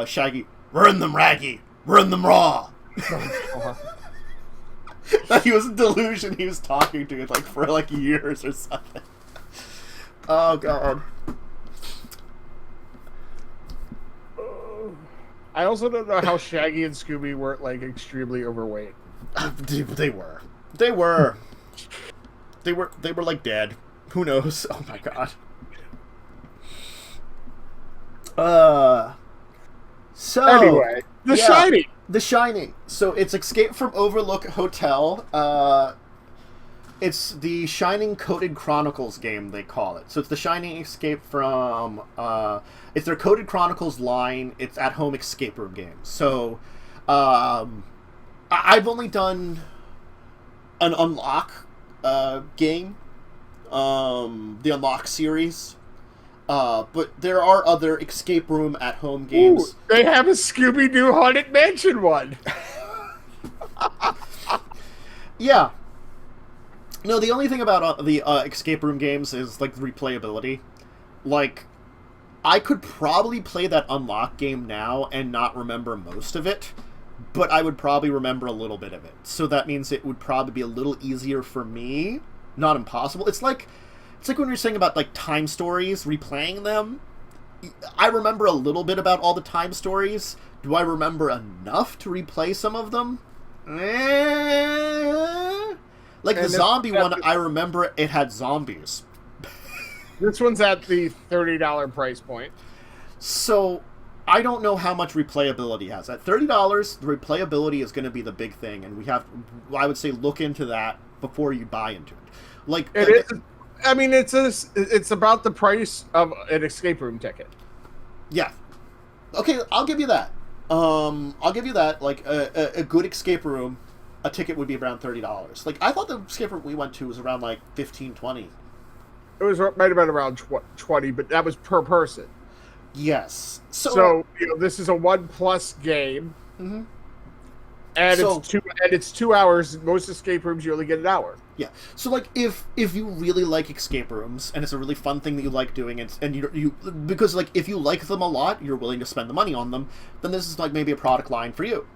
Shaggy. Burn them, Raggy. Burn them raw. He was a delusion he was talking to like for like years or something. Oh god. I also don't know how Shaggy and Scooby weren't like extremely overweight. They were like dead. Who knows? Oh my god. So anyway, Shining. The Shining. So it's Escape from Overlook Hotel. It's the Shining Coded Chronicles game, they call it. So it's the Shining Escape from... it's their Coded Chronicles line. It's at-home escape room games. So I've only done an Unlock game. The Unlock series. But there are other escape room at-home games. Ooh, they have a Scooby-Doo Haunted Mansion one. Yeah. No, the only thing about the escape room games is, like, replayability. Like, I could probably play that Unlock game now and not remember most of it, but I would probably remember a little bit of it. So that means it would probably be a little easier for me. Not impossible. It's like when you're saying about, like, time stories, replaying them. I remember a little bit about all the time stories. Do I remember enough to replay some of them? Like the zombie one, I remember it had zombies. This one's at the $30 price point. So, I don't know how much replayability has. At $30, the replayability is going to be the big thing, and I would say, look into that before you buy into it. Like, I mean, it's about the price of an escape room ticket. Yeah. Okay, I'll give you that. Like, a good escape room, a ticket would be around $30. Like, I thought the escape room we went to was around, like, $15, $20. It might have been around 20, but that was per person. Yes. So this is a 1+ game. Mm-hmm. And it's 2 hours. Most escape rooms you only get an hour. Yeah. So like if you really like escape rooms and it's a really fun thing that you like doing, and you because like if you like them a lot, you're willing to spend the money on them, then this is like maybe a product line for you.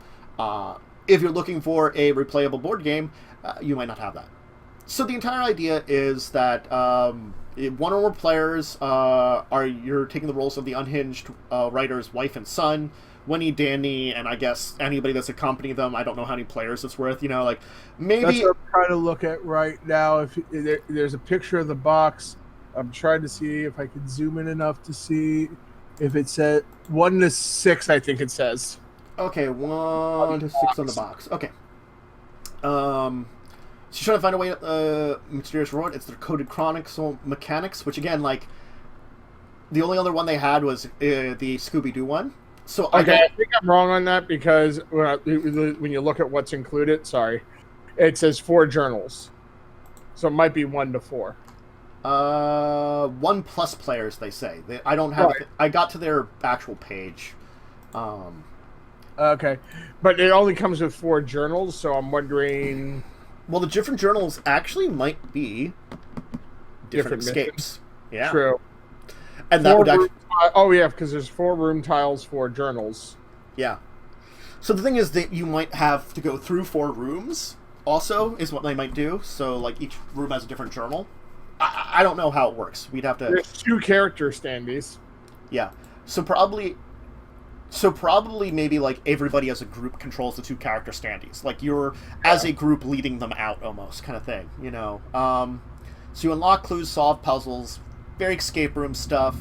If you're looking for a replayable board game, you might not have that. So the entire idea is that one or more players you're taking the roles of the unhinged writer's wife and son, Winnie, Danny, and I guess anybody that's accompanying them. I don't know how many players it's worth. Like maybe. That's what I'm trying to look at right now. If there's a picture of the box, I'm trying to see if I can zoom in enough to see if it said 1 to 6. I think it says. Okay, 1 to 6 on the box. Okay. She's trying to find a way Mysterious Road. It's their Coded Chronicle mechanics, which again, like, the only other one they had was the Scooby-Doo one. So I think I'm wrong on that because when you look at what's included, it says 4 journals, so it might be 1 to 4. 1+ players, they say. I don't have. Right. I got to their actual page. Okay, but it only comes with 4 journals, so I'm wondering. Well, the different journals actually might be different escapes. Yeah, true. And that would actually. Because there's 4 room tiles, 4 journals. Yeah. So the thing is that you might have to go through 4 rooms. Also, is what they might do. So like each room has a different journal. I don't know how it works. We'd have to. There's 2 character standees. Yeah. So probably maybe like everybody as a group controls the 2 character standees. Like you're as a group leading them out almost kind of thing, you know. So you unlock clues, solve puzzles, very escape room stuff.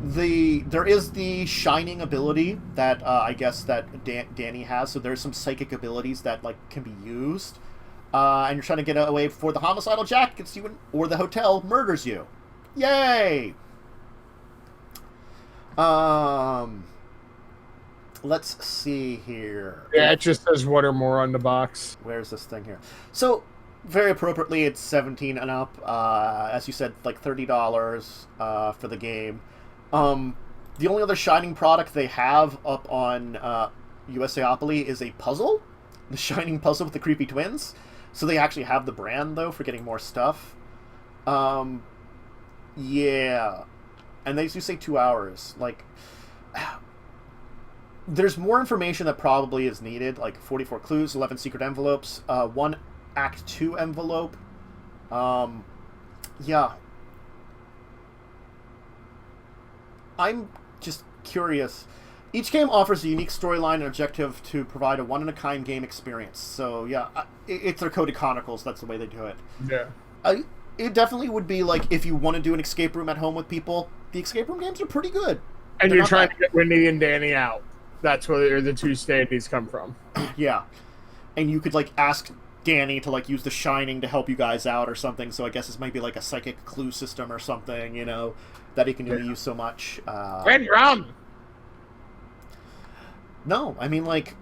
There is the Shining ability that I guess that Danny has. So there's some psychic abilities that like can be used. And you're trying to get away before the homicidal Jack gets you or the hotel murders you. Yay! Let's see here. Yeah, it just says what or more on the box. Where's this thing here? So, very appropriately, it's 17 and up. As you said, like $30 for the game. The only other Shining product they have up on USAopoly is a puzzle. The Shining puzzle with the creepy twins. So they actually have the brand, though, for getting more stuff. Yeah. And they do say 2 hours. Like, there's more information that probably is needed. Like 44 clues, 11 secret envelopes, 1 Act 2 envelope. Yeah. I'm just curious. Each game offers a unique storyline and objective to provide a one-in-a-kind game experience. So, yeah, it's their Code of Chronicles. That's the way they do it. Yeah. It definitely would be like if you want to do an escape room at home with people, the escape room games are pretty good. And you're trying to get Wendy and Danny out. That's where the 2 standees come from. Yeah. And you could, like, ask Danny to, like, use the Shining to help you guys out or something. So I guess this might be, like, a psychic clue system or something, you know, that he can only use so much. Red rum! No, I mean, like,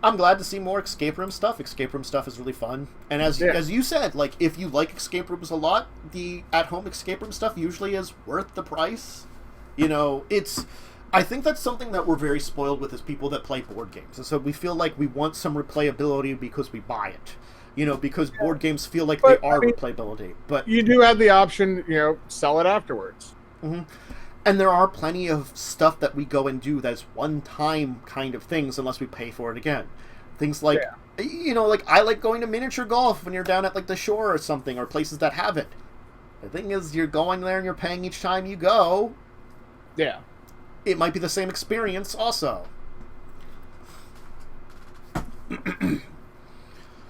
I'm glad to see more escape room stuff. Escape room stuff is really fun. And as you said, like, if you like escape rooms a lot, the at-home escape room stuff usually is worth the price. You know, I think that's something that we're very spoiled with as people that play board games. And so we feel like we want some replayability because we buy it. You know, because board games feel like they are replayability. But you do have the option, you know, sell it afterwards. Mm-hmm. And there are plenty of stuff that we go and do that's one-time kind of things unless we pay for it again. Things like, you know, like I like going to miniature golf when you're down at like the shore or something, or places that have it. The thing is, you're going there and you're paying each time you go. Yeah. It might be the same experience also.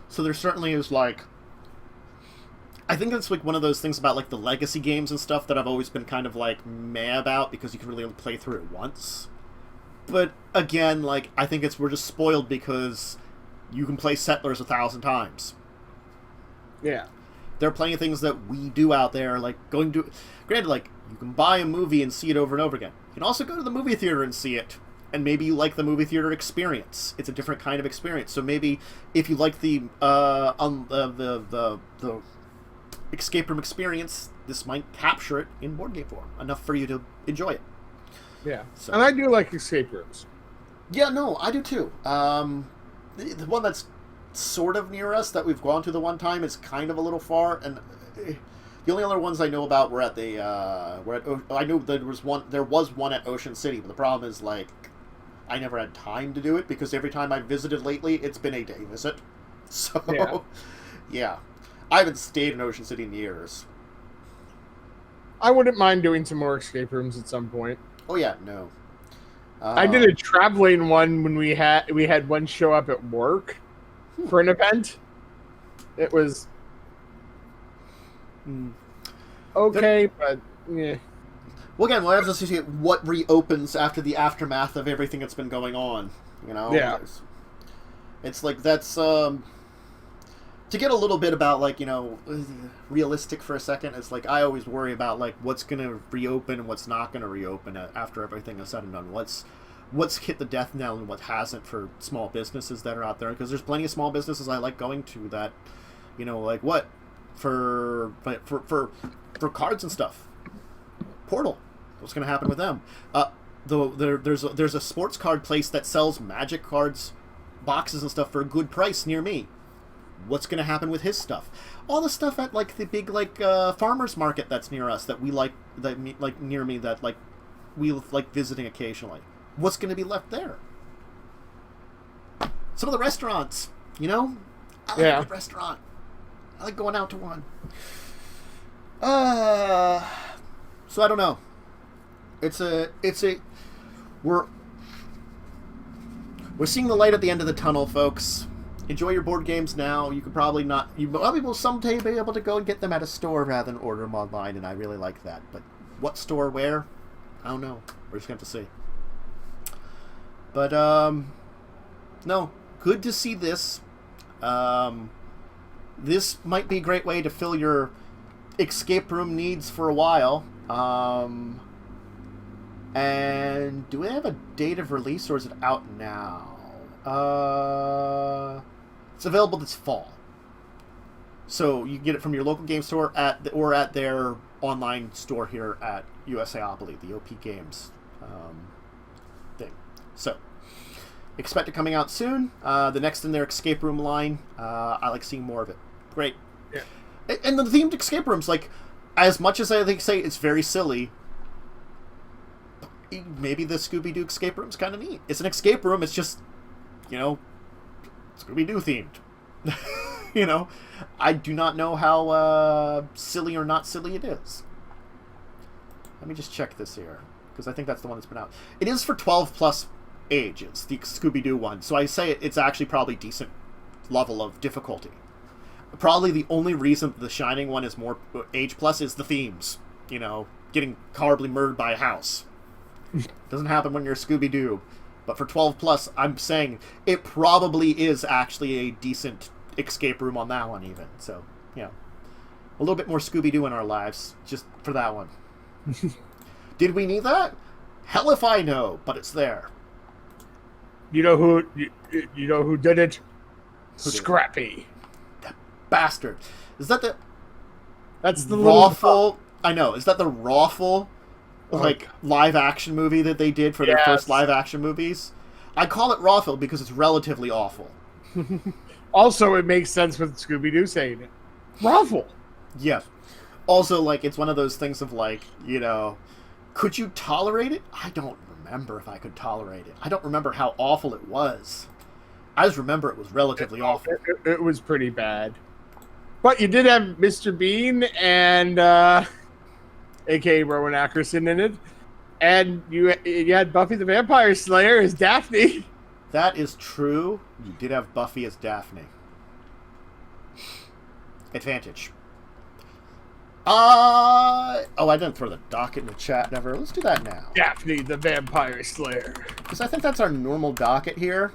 So there certainly is like... I think it's like one of those things about like the legacy games and stuff that I've always been kind of like meh about because you can really only play through it once. But again, like I think we're just spoiled because you can play Settlers 1,000 times. Yeah. There are plenty of things that we do out there, like going to... Granted, like, you can buy a movie and see it over and over again. You can also go to the movie theater and see it. And maybe you like the movie theater experience. It's a different kind of experience. So maybe if you like the escape room experience, this might capture it in board game form enough for you to enjoy it. Yeah. So. And I do like escape rooms. Yeah, no, I do too. The one that's sort of near us that we've gone to the one time is kind of a little far, and the only other ones I know about were at the I knew there was one at Ocean City, but the problem is like I never had time to do it because every time I visited lately, it's been a day visit. So yeah. I haven't stayed in Ocean City in years. I wouldn't mind doing some more escape rooms at some point. Oh yeah, no. I did a traveling one when we had one show up at work for an event. It was okay, but yeah. Well, again, we'll have to see what reopens after the aftermath of everything that's been going on. You know, it's like that's to get a little bit about like, you know, realistic for a second. It's like I always worry about like what's going to reopen and what's not going to reopen after everything is said and done. What's hit the death knell and what hasn't for small businesses that are out there, because there's plenty of small businesses I like going to that, you know, like what for cards and stuff. Portal. What's going to happen with them? There's a sports card place that sells Magic cards, boxes and stuff for a good price near me. What's going to happen with his stuff? All the stuff at like the big like farmers market that's near us that we like near me that like we like visiting occasionally. What's going to be left there? Some of the restaurants, you know, I like a good restaurant. I like going out to one. So I don't know. We're seeing the light at the end of the tunnel, folks. Enjoy your board games now. You probably will someday be able to go and get them at a store rather than order them online, and I really like that. But what store, where? I don't know. We're just going to have to see. But, no. Good to see this. This might be a great way to fill your escape room needs for a while. And do we have a date of release, or is it out now? It's available this fall. So you can get it from your local game store or at their online store here at USAopoly, the OP Games thing. So expect it coming out soon. The next in their escape room line. I like seeing more of it. Great. Yeah. And the themed escape rooms, like, as much as I think say it's very silly, maybe the Scooby-Doo escape room's kind of neat. It's an escape room. It's just, Scooby-Doo themed. I do not know how silly or not silly it is. Let me just check this here, because I think that's the one that's been out. It is for 12 plus ages, the Scooby-Doo one. So I say it's actually probably decent level of difficulty. Probably the only reason the Shining one is more age plus is the themes. Getting horribly murdered by a house. Doesn't happen when you're Scooby-Doo. But for 12 plus, I'm saying it probably is actually a decent escape room on that one even. So, a little bit more Scooby-Doo in our lives, just for that one. Did we need that? Hell if I know, but it's there. You know who did it? Scrappy. That bastard. Is that the... That's the Rawful... I know. Is that the Rawful... live action movie that they did for their first live action movies? I call it Rawful because it's relatively awful. Also, it makes sense with Scooby-Doo saying it. Rawful. Yeah. Also, it's one of those things of could you tolerate it? I don't remember if I could tolerate it. I don't remember how awful it was. I just remember it was relatively awful. It was pretty bad. But you did have Mr. Bean and a.k.a. Rowan Atkinson in it. And you had Buffy the Vampire Slayer as Daphne. That is true. You did have Buffy as Daphne. Advantage. I didn't throw the docket in the chat. Never. Let's do that now. Daphne the Vampire Slayer. Because I think that's our normal docket here.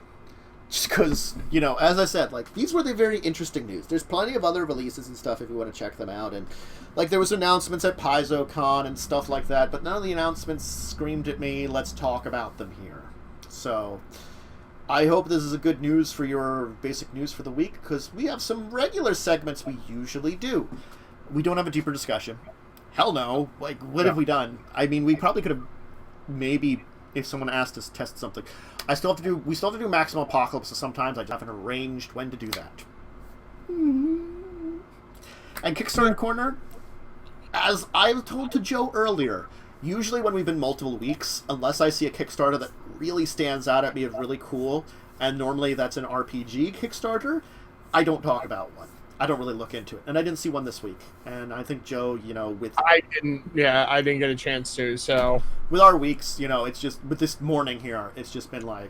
Just because, as I said, these were the very interesting news. There's plenty of other releases and stuff if you want to check them out. And, there was announcements at PaizoCon and stuff like that, but none of the announcements screamed at me, let's talk about them here. So, I hope this is a good news for your basic news for the week, because we have some regular segments we usually do. We don't have a deeper discussion. Hell no. What have we done? I mean, we probably could have maybe... if someone asked us to test something. We still have to do Maximum Apocalypse, so sometimes I just haven't arranged when to do that. And Kickstarter Korner, as I told to Joe earlier, usually when we've been multiple weeks, unless I see a Kickstarter that really stands out at me as really cool, and normally that's an RPG Kickstarter, I don't talk about one. I don't really look into it. And I didn't see one this week. And I think Joe, with... I didn't get a chance to, so... With our weeks, it's just... With this morning here, it's just been Well,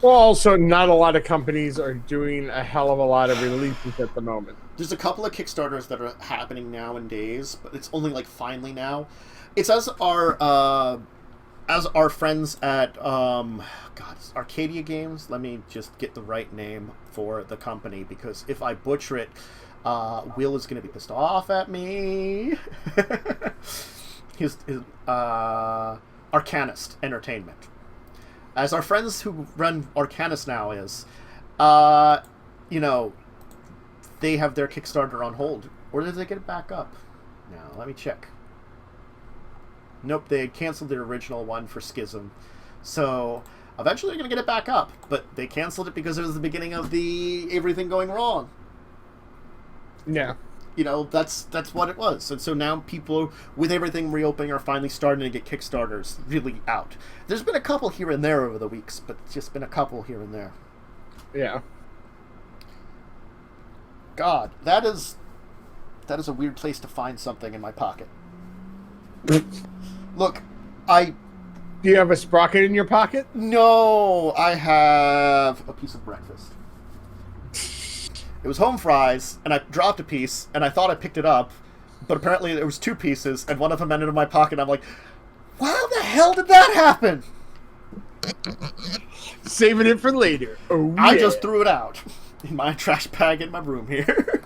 also, not a lot of companies are doing a hell of a lot of releases at the moment. There's a couple of Kickstarters that are happening nowadays, but it's only, finally now. It's as our friends at, Arcadia Games. Let me just get the right name for the company, because if I butcher it, Will is going to be pissed off at me. his Arcanist Entertainment. As our friends who run Arcanist now is, they have their Kickstarter on hold. Or did they get it back up? Now, let me check. Nope, they had canceled their original one for Schism. So, eventually they're going to get it back up. But they canceled it because it was the beginning of the everything going wrong. Yeah. That's what it was. And so now people, with everything reopening, are finally starting to get Kickstarters really out. There's been a couple here and there over the weeks, but it's just been a couple here and there. Yeah. God, that is That is a weird place to find something in my pocket. Look, Do you have a sprocket in your pocket? No, I have a piece of breakfast. It was home fries, and I dropped a piece, and I thought I picked it up, but apparently there was 2 pieces, and one of them ended in my pocket, and I'm like, how the hell did that happen? Saving it for later. Oh, yeah. I just threw it out in my trash bag in my room here.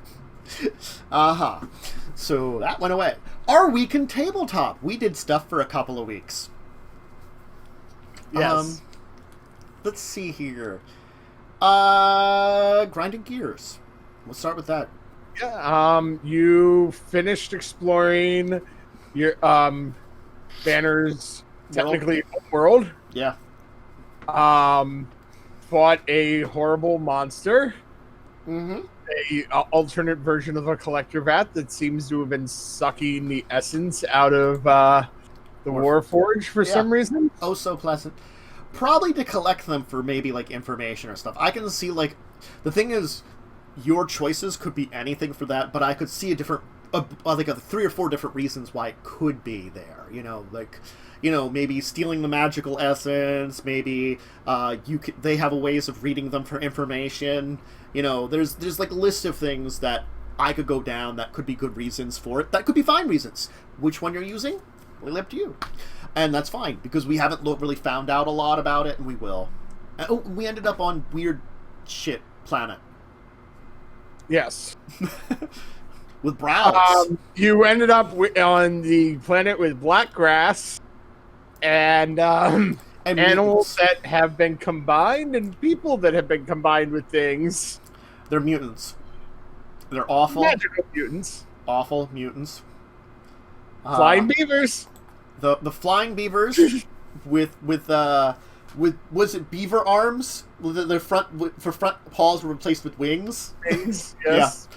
Uh-huh. So that went away. Our week in tabletop. We did stuff for a couple of weeks. Yes. Let's see here. Grinding gears. We'll start with that. Yeah. You finished exploring your Banner's technically world. Yeah. Fought a horrible monster. Mm-hmm. A alternate version of a collector vat that seems to have been sucking the essence out of the Warforge for some reason. Oh, so pleasant. Probably to collect them for maybe like information or stuff. I can see like the thing is, your choices could be anything for that, but I could see a different, like 3 or 4 different reasons why it could be there. Maybe stealing the magical essence. Maybe they have a ways of reading them for information. There's like a list of things that I could go down that could be good reasons for it. That could be fine reasons. Which one you're using, really up to you. And that's fine, because we haven't really found out a lot about it, and we will. We ended up on weird shit planet. Yes. With brows. You ended up on the planet with black grass and animals that have been combined and people that have been combined with things. They're mutants. They're awful. Magical mutants. Awful mutants. Flying beavers. The flying beavers with was it beaver arms? Their front paws were replaced with wings. Wings, yes.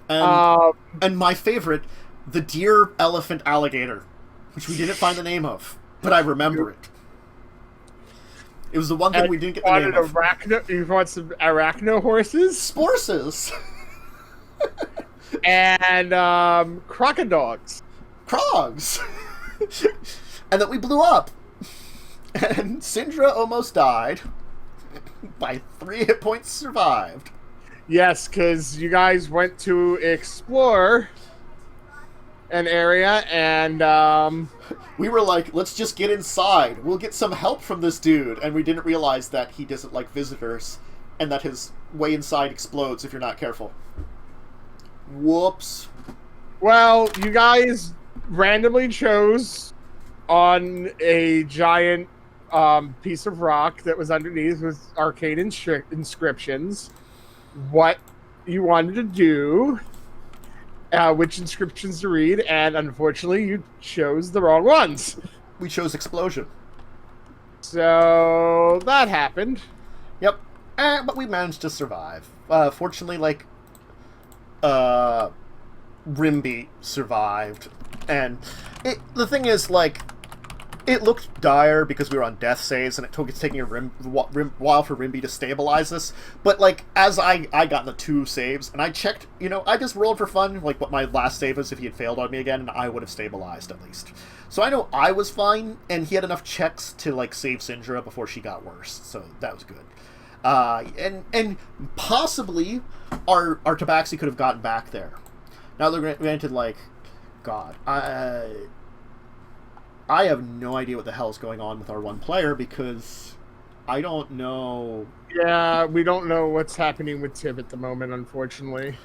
Yeah. And my favorite, the deer, elephant, alligator, which we didn't find the name of, but I remember it. It was the one thing we didn't get the name of. You want some arachno horses? Sporces. And crocodogs. Krogs. And then we blew up. And Syndra almost died. By 3 hit points survived. Yes, because you guys went to explore an area, and we were like, let's just get inside. We'll get some help from this dude. And we didn't realize that he doesn't like visitors, and that his way inside explodes if you're not careful. Whoops. Well, you guys randomly chose on a giant piece of rock that was underneath with arcane inscriptions what you wanted to do, which inscriptions to read, and unfortunately you chose the wrong ones. We chose explosion. So that happened. Yep. But we managed to survive. Fortunately, Rimby survived. And the thing is, it looked dire because we were on death saves, and it's taking a while for Rimby to stabilize us. But, as I got the 2 saves, and I checked, I just rolled for fun, what my last save was if he had failed on me again, and I would have stabilized at least. So I know I was fine, and he had enough checks to, save Syndra before she got worse, so that was good. And possibly our Tabaxi could have gotten back there. Now, they're granted, God, I have no idea what the hell is going on with our one player, because I don't know. Yeah, we don't know what's happening with Tib at the moment, unfortunately.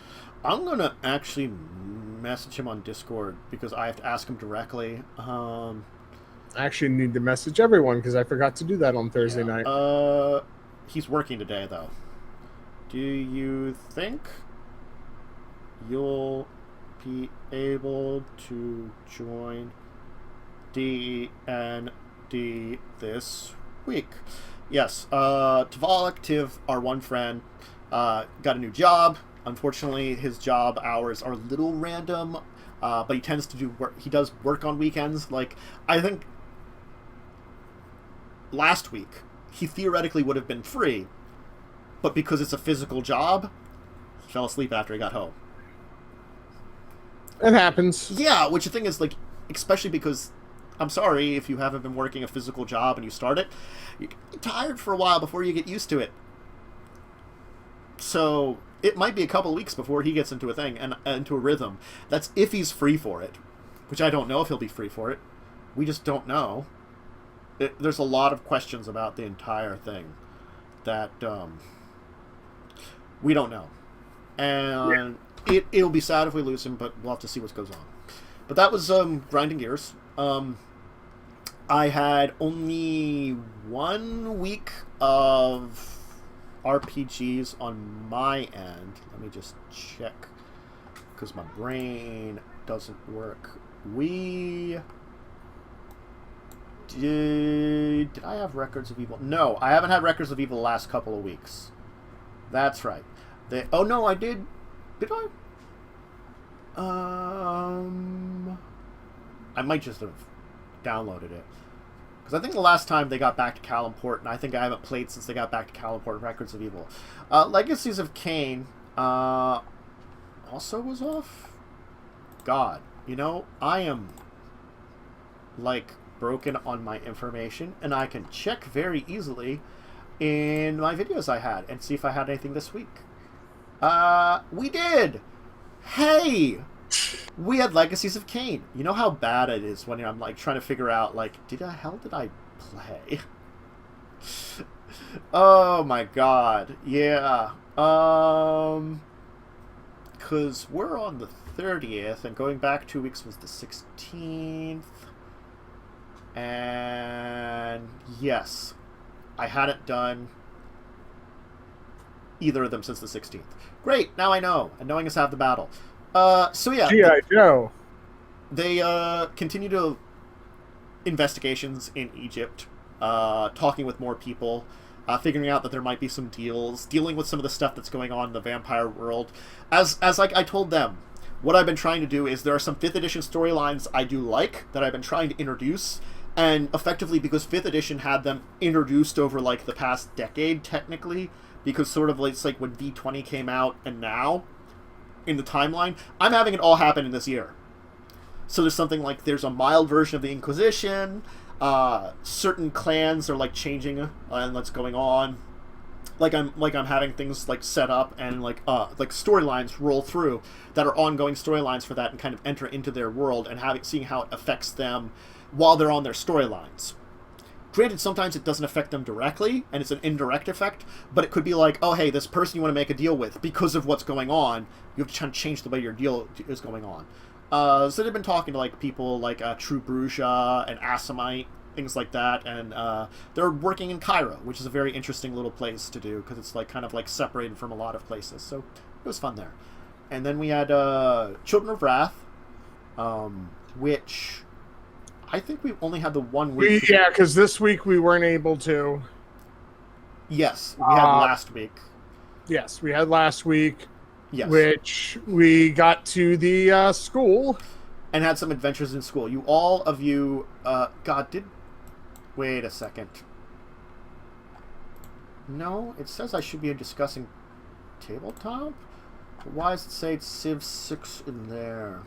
I'm going to actually message him on Discord, because I have to ask him directly. I actually need to message everyone, because I forgot to do that on Thursday night. He's working today, though. Do you think you'll be able to join D&D this week? Yes. Tavalik, Tiv, our one friend, got a new job. Unfortunately, his job hours are a little random, but he tends to do work. He does work on weekends. I think last week he theoretically would have been free, but because it's a physical job, he fell asleep after he got home. It happens. Yeah, which the thing is, like, especially because, I'm sorry, if you haven't been working a physical job and you start it, you get tired for a while before you get used to it. So, it might be a couple of weeks before he gets into a thing, and into a rhythm. That's if he's free for it. Which I don't know if he'll be free for it. We just don't know. There's a lot of questions about the entire thing that we don't know. And it'll be sad if we lose him, but we'll have to see what goes on. But that was Grinding Gears. I had only 1 week of RPGs on my end. Let me just check, because my brain doesn't work. Did I have Records of Evil? No, I haven't had Records of Evil the last couple of weeks. That's right. Oh no, I did. Did I? I might just have downloaded it. Because I think the last time they got back to Calimport, and I think I haven't played since they got back to Calimport, Records of Evil. Legacies of Kain also was off. God, you know, I am, like, broken on my information, and I can check very easily in my videos I had and see if I had anything this week. We did! Hey! We had Legacies of Kain. You know how bad it is when I'm, like, trying to figure out, like, did I play? Oh my god. Yeah. Because we're on the 30th, and going back 2 weeks was the 16th. And yes, I hadn't done either of them since the 16th. Great, now I know. And knowing is half the battle. So yeah. G.I. Joe. They continue to investigations in Egypt, talking with more people, figuring out that there might be some deals, dealing with some of the stuff that's going on in the vampire world. As like I told them, what I've been trying to do is there are some 5th edition storylines I do like that I've been trying to introduce, and effectively because 5th edition had them introduced over like the past decade technically, because sort of like, it's like when V20 came out and now in the timeline, I'm having it all happen in this year. So there's something like there's a mild version of the Inquisition, certain clans are like changing and what's going on. Like I'm having things like set up and like storylines roll through that are ongoing storylines for that and kind of enter into their world and seeing how it affects them while they're on their storylines. Granted, sometimes it doesn't affect them directly, and it's an indirect effect, but it could be like, oh, hey, this person you want to make a deal with, because of what's going on, you have to try and change the way your deal is going on. So they've been talking to like people like True Bruja and Assamite, things like that, and they're working in Cairo, which is a very interesting little place to do, because it's like kind of like separated from a lot of places, so it was fun there. And then we had Children of Wrath, which I think we only had the 1 week. Yeah, because this week we weren't able to. Yes, we had last week. Yes, we had last week. Yes. Which we got to the school. And had some adventures in school. All of you, wait a second. No, it says I should be discussing tabletop? But why does it say it's Civ 6 in there?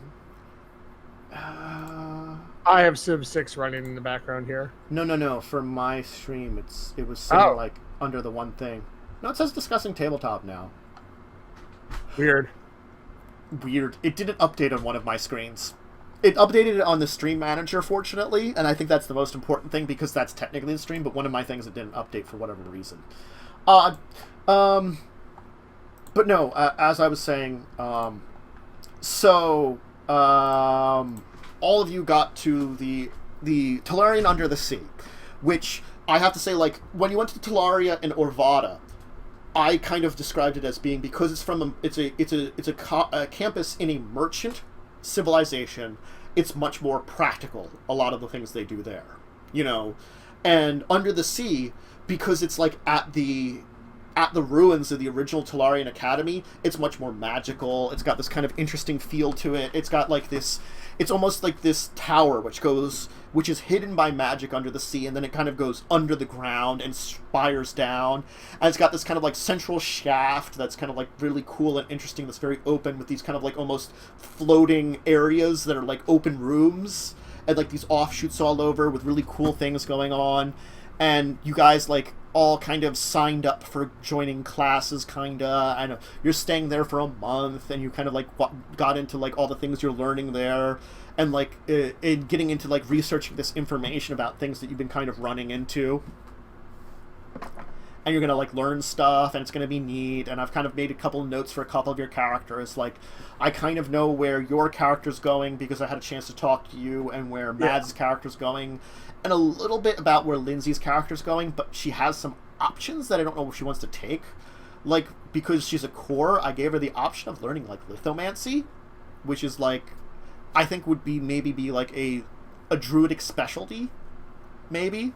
I have Civ 6 running in the background here. No. For my stream, it was saying like under the one thing. No, it says discussing tabletop now. Weird. It didn't update on one of my screens. It updated it on the stream manager, fortunately, and I think that's the most important thing because that's technically the stream, but one of my things it didn't update for whatever reason. But no, as I was saying, all of you got to the Tellurian Under the Sea, which I have to say, like, when you went to Tellaria and Orvada, I kind of described it as being, because it's a campus in a merchant civilization, it's much more practical, a lot of the things they do there, you know. And Under the Sea, because it's like at the at the ruins of the original Talarian Academy, it's much more magical. It's got this kind of interesting feel to it. It's got like this, it's almost like this tower which is hidden by magic under the sea, and then it kind of goes under the ground and spires down. And it's got this kind of like central shaft that's kind of like really cool and interesting, that's very open, with these kind of like almost floating areas that are like open rooms, and like these offshoots all over with really cool things going on. And you guys like all kind of signed up for joining classes, kinda. I know you're staying there for a month, and you kind of like got into like all the things you're learning there, and like in getting into like researching this information about things that you've been kind of running into. And you're gonna like learn stuff, and it's gonna be neat. And I've kind of made a couple notes for a couple of your characters. Like, I kind of know where your character's going because I had a chance to talk to you, and where Mad's character's going, and a little bit about where Lindsay's character's going. But she has some options that I don't know if she wants to take. Like, because she's a core, I gave her the option of learning like lithomancy, which is like, I think would be maybe like a druidic specialty, maybe.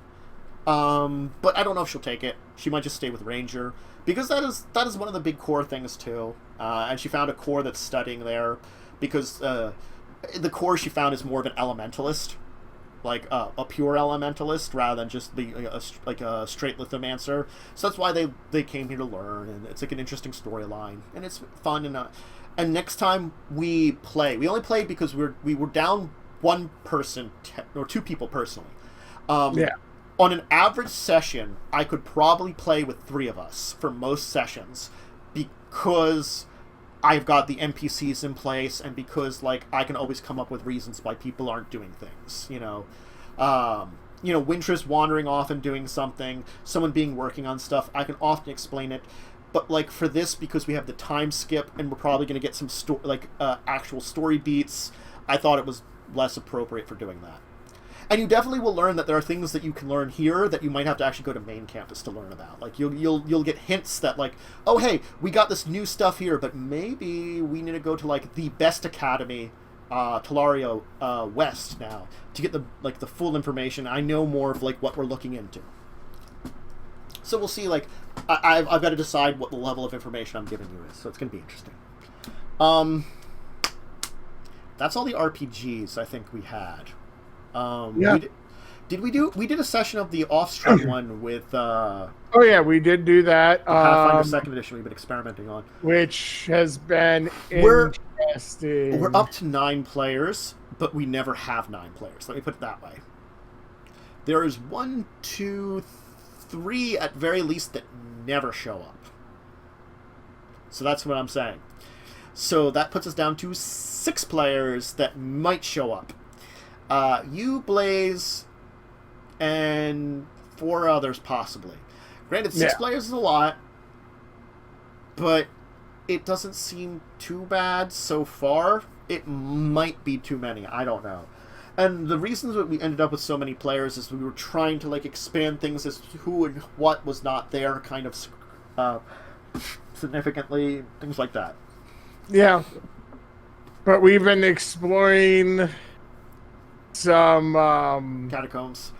But I don't know if she'll take it. She might just stay with Ranger, because that is one of the big core things too. And she found a core that's studying there, because the core she found is more of an elementalist, like a pure elementalist, rather than just a straight lithomancer. So that's why they came here to learn, and it's like an interesting storyline, and it's fun. And next time we only played because we were down one person or two people personally. On an average session, I could probably play with 3 of us for most sessions, because I've got the NPCs in place, and because like I can always come up with reasons why people aren't doing things. Winter's wandering off and doing something, someone being working on stuff. I can often explain it. But like for this, because we have the time skip, and we're probably going to get some actual story beats, I thought it was less appropriate for doing that. And you definitely will learn that there are things that you can learn here that you might have to actually go to main campus to learn about. Like you'll get hints that like, oh hey, we got this new stuff here, but maybe we need to go to like the best academy, Talario West now, to get the full information. I know more of like what we're looking into. So we'll see. Like I've got to decide what the level of information I'm giving you is. So it's gonna be interesting. That's all the RPGs I think we had. We did a session of the Offstream one with we did do that. Pathfinder 2nd edition we've been experimenting on, which has been interesting. We're up to 9 players, but we never have 9 players. Let me put it that way. There is 1, 2, 3 at very least that never show up. So that's what I'm saying. So that puts us down to 6 players that might show up. You, Blaze, and 4 others possibly. Granted, 6 players is a lot, but it doesn't seem too bad so far. It might be too many. I don't know. And the reasons that we ended up with so many players is we were trying to like expand things as to who and what was not there, kind of significantly, things like that. Yeah, but we've been exploring some catacombs,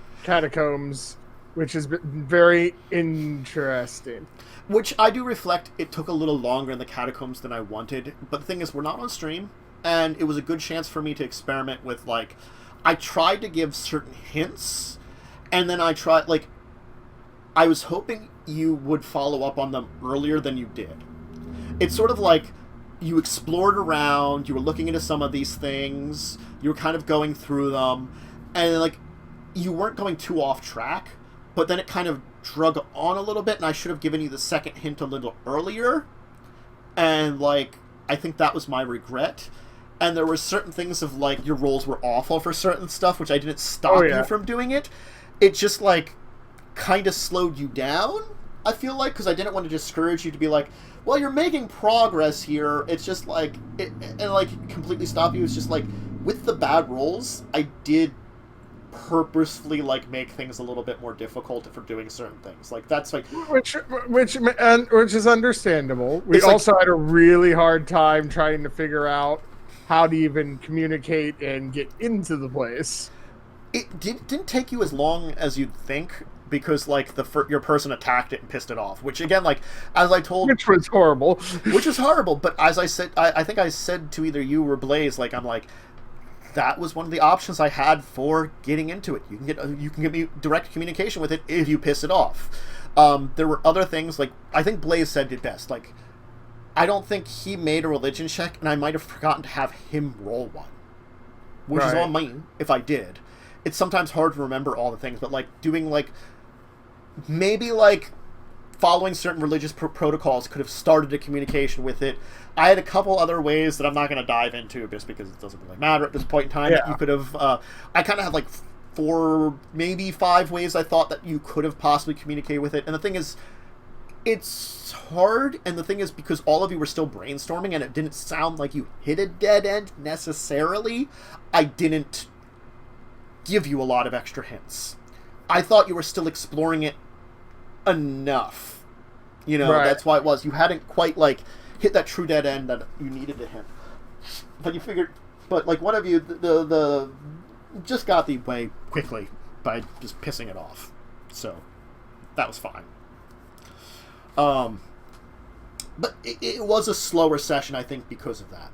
which has been very interesting. Which I do reflect, it took a little longer in the catacombs than I wanted. But the thing is, we're not on stream, and it was a good chance for me to experiment with, like, I tried to give certain hints, and then I was hoping you would follow up on them earlier than you did. It's sort of like you explored around, you were looking into some of these things, you were kind of going through them, and like you weren't going too off track, but then it kind of drug on a little bit, and I should have given you the second hint a little earlier, and like I think that was my regret. And there were certain things of like your rolls were awful for certain stuff, which I didn't stop you from doing it. It just like kind of slowed you down, I feel like, because I didn't want to discourage you to be like, well, you're making progress here. It's just like, and like completely stop you. It's just like, with the bad rolls, I did purposefully like make things a little bit more difficult for doing certain things. Like that's like which is understandable. We also had a really hard time trying to figure out how to even communicate and get into the place. It didn't take you as long as you'd think, because like your person attacked it and pissed it off, which again, like as I told, which was horrible, which is horrible. But as I said, I think I said to either you or Blaze, like I'm like, that was one of the options I had for getting into it. You can get me direct communication with it if you piss it off. There were other things, like I think Blaze said it best. Like I don't think he made a religion check, and I might have forgotten to have him roll one, which is on me if I did. It's sometimes hard to remember all the things, but like doing like maybe like following certain religious protocols could have started a communication with it. I had a couple other ways that I'm not going to dive into just because it doesn't really matter at this point in time. Yeah. You could have I kind of had like 4, maybe 5 ways I thought that you could have possibly communicated with it. And the thing is, it's hard, and the thing is, because all of you were still brainstorming and it didn't sound like you hit a dead end necessarily, I didn't give you a lot of extra hints. I thought you were still exploring it enough. You know, that's why it was. You hadn't quite, like, hit that true dead end that you needed to hit. But you figured, but, like, one of you, the just got the way quickly by just pissing it off. So, that was fine. But it was a slower session, I think, because of that.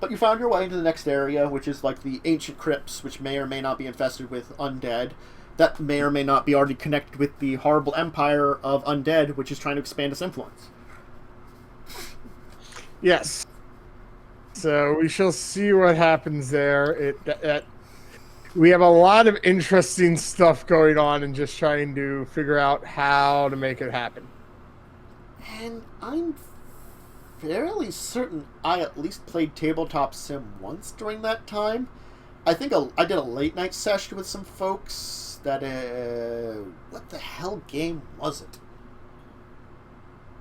But you found your way into the next area, which is like the ancient crypts, which may or may not be infested with undead. That may or may not be already connected with the horrible empire of undead, which is trying to expand its influence. Yes. So we shall see what happens there. We have a lot of interesting stuff going on and just trying to figure out how to make it happen. And I'm fairly certain I at least played Tabletop Sim once during that time. I think I did a late night session with some folks that, what the hell game was it?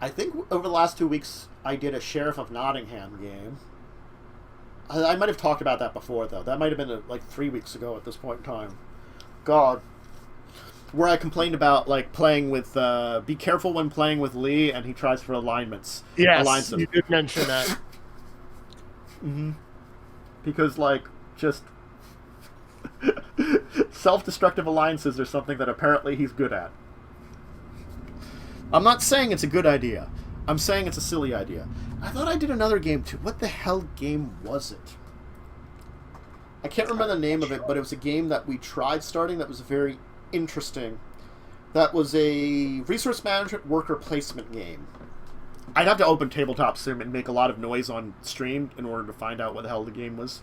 I think over the last 2 weeks I did a Sheriff of Nottingham game. I might have talked about that before, though. That might have been like 3 weeks ago at this point in time. God. Where I complained about, like, playing with, be careful when playing with Lee, and he tries for alignments. Yes, you did mention that. Mm-hmm. Because, like, just self-destructive alliances are something that apparently he's good at. I'm not saying it's a good idea. I'm saying it's a silly idea. I thought I did another game, too. What the hell game was it? I can't remember the name of it, but it was a game that we tried starting that was very interesting. That was a resource management worker placement game. I'd have to open Tabletop Sim and make a lot of noise on stream in order to find out what the hell the game was.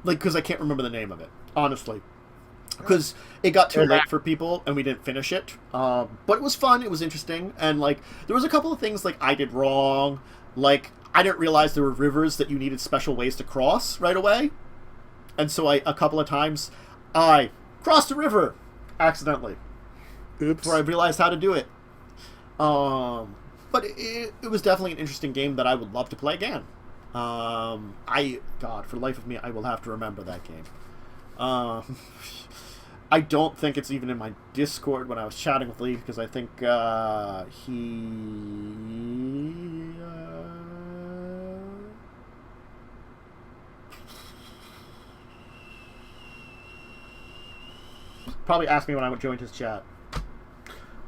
Like, because I can't remember the name of it, honestly. Because it got too late for people, and we didn't finish it. But it was fun, it was interesting, and, like, there was a couple of things, like, I did wrong. Like, I didn't realize there were rivers that you needed special ways to cross right away. And so a couple of times, I crossed a river accidentally. Oops. Before I realized how to do it. But it was definitely an interesting game that I would love to play again. God, for the life of me, I will have to remember that game. I don't think it's even in my Discord when I was chatting with Lee, because I think he... probably asked me when I joined his chat.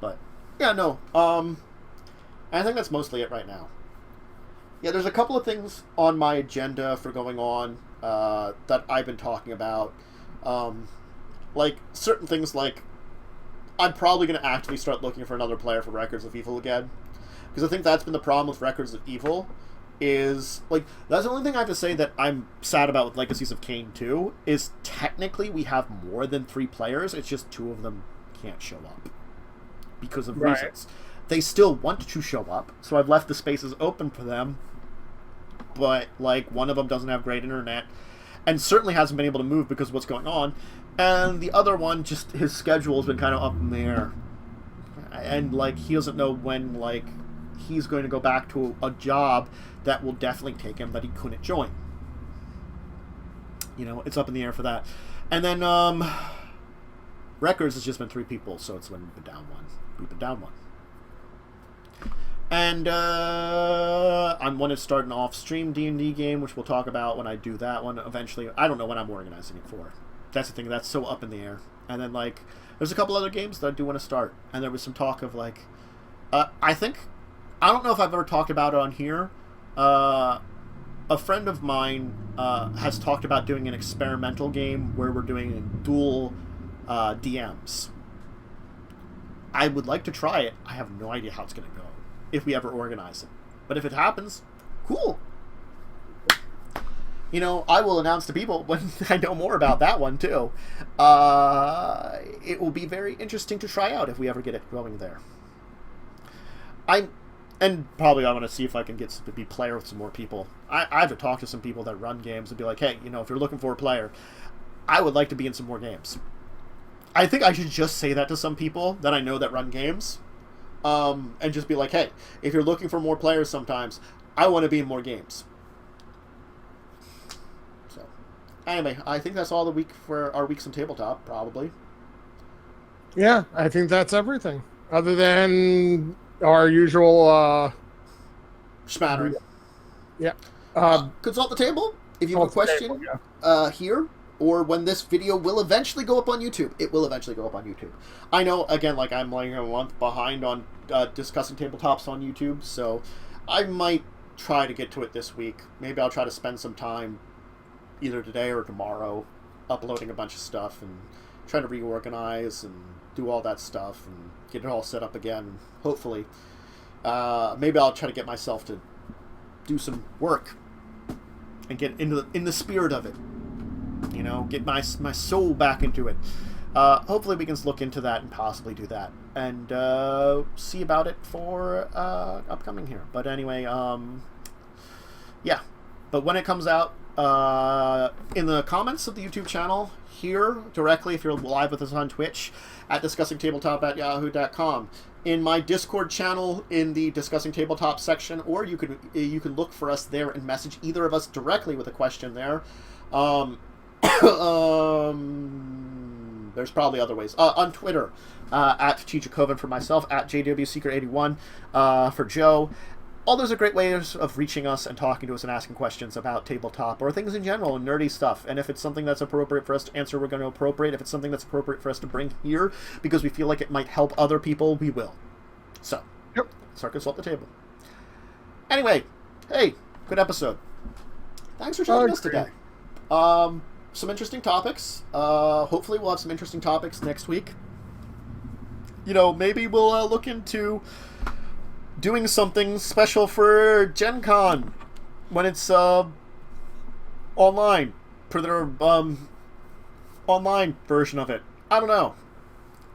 But, yeah, no. I think that's mostly it right now. Yeah, there's a couple of things on my agenda for going on that I've been talking about. Like, certain things like, I'm probably going to actively start looking for another player for Records of Evil again. Because I think that's been the problem with Records of Evil, is, like, that's the only thing I have to say that I'm sad about with Legacies of Kain 2, is technically we have more than 3 players, it's just 2 of them can't show up. Because of reasons. They still want to show up, so I've left the spaces open for them, but, like, one of them doesn't have great internet, and certainly hasn't been able to move because of what's going on, and the other one, just, his schedule has been kind of up in the air, and, like, he doesn't know when, like, he's going to go back to a job that will definitely take him that he couldn't join. You know, it's up in the air for that. And then, Records has just been 3 people, so it's when we've been down one. We've been down one. And I'm going to start an off-stream D&D game, which we'll talk about when I do that one eventually. I don't know when I'm organizing it for. That's the thing, that's so up in the air. And then, like, there's a couple other games that I do want to start. And there was some talk of, like, I don't know if I've ever talked about it on here. A friend of mine has talked about doing an experimental game where we're doing dual DMs. I would like to try it. I have no idea how it's going to go if we ever organize it. But if it happens, cool. You know, I will announce to people when I know more about that one, too. It will be very interesting to try out if we ever get it going there. And probably I want to see if I can get to be player with some more people. I have to talk to some people that run games and be like, hey, you know, if you're looking for a player, I would like to be in some more games. I think I should just say that to some people that I know that run games. And just be like, hey, if you're looking for more players sometimes, I want to be in more games. So, anyway, I think that's all the week for our Weeks on Tabletop, probably. Yeah, I think that's everything. Other than our usual... Smattering. Yeah. Consult the table if you have a question here, or when this video will eventually go up on YouTube. It will eventually go up on YouTube. I know, again, like I'm like a month behind on Discussing Tabletops on YouTube, so I might try to get to it this week. Maybe I'll try to spend some time either today or tomorrow uploading a bunch of stuff and trying to reorganize and do all that stuff and get it all set up again. Hopefully. Maybe I'll try to get myself to do some work and get in the spirit of it. You know, get my soul back into it. Hopefully we can look into that and possibly do that. And see about it for upcoming here. But anyway, yeah. But when it comes out, in the comments of the YouTube channel, here directly, if you're live with us on Twitch, at discussingtabletop@yahoo.com. In my Discord channel, in the Discussing Tabletop section, or you can look for us there and message either of us directly with a question there. There's probably other ways. On Twitter, at Dracovin for myself, at JWSecret81 for Joe. All those are great ways of reaching us and talking to us and asking questions about tabletop or things in general and nerdy stuff. And if it's something that's appropriate for us to answer, we're going to appropriate. If it's something that's appropriate for us to bring here because we feel like it might help other people, we will. So, yep. Start consult the table. Anyway, hey, good episode. Thanks for joining us today. Some interesting topics. Hopefully we'll have some interesting topics next week. You know, maybe we'll look into doing something special for Gen Con when it's online, for their online version of it. I don't know.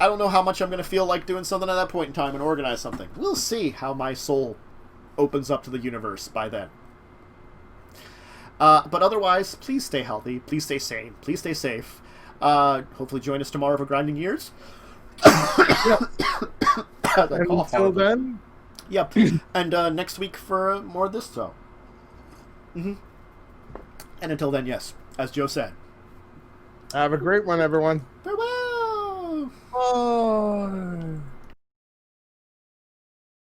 I don't know how much I'm going to feel like doing something at that point in time and organize something. We'll see how my soul opens up to the universe by then. But otherwise, please stay healthy, please stay sane, please stay safe. Hopefully join us tomorrow for Grinding Gears. Until then... Yep. And next week for more of this, so. And until then, yes, as Joe said. Have a great one, everyone. Farewell! Bye.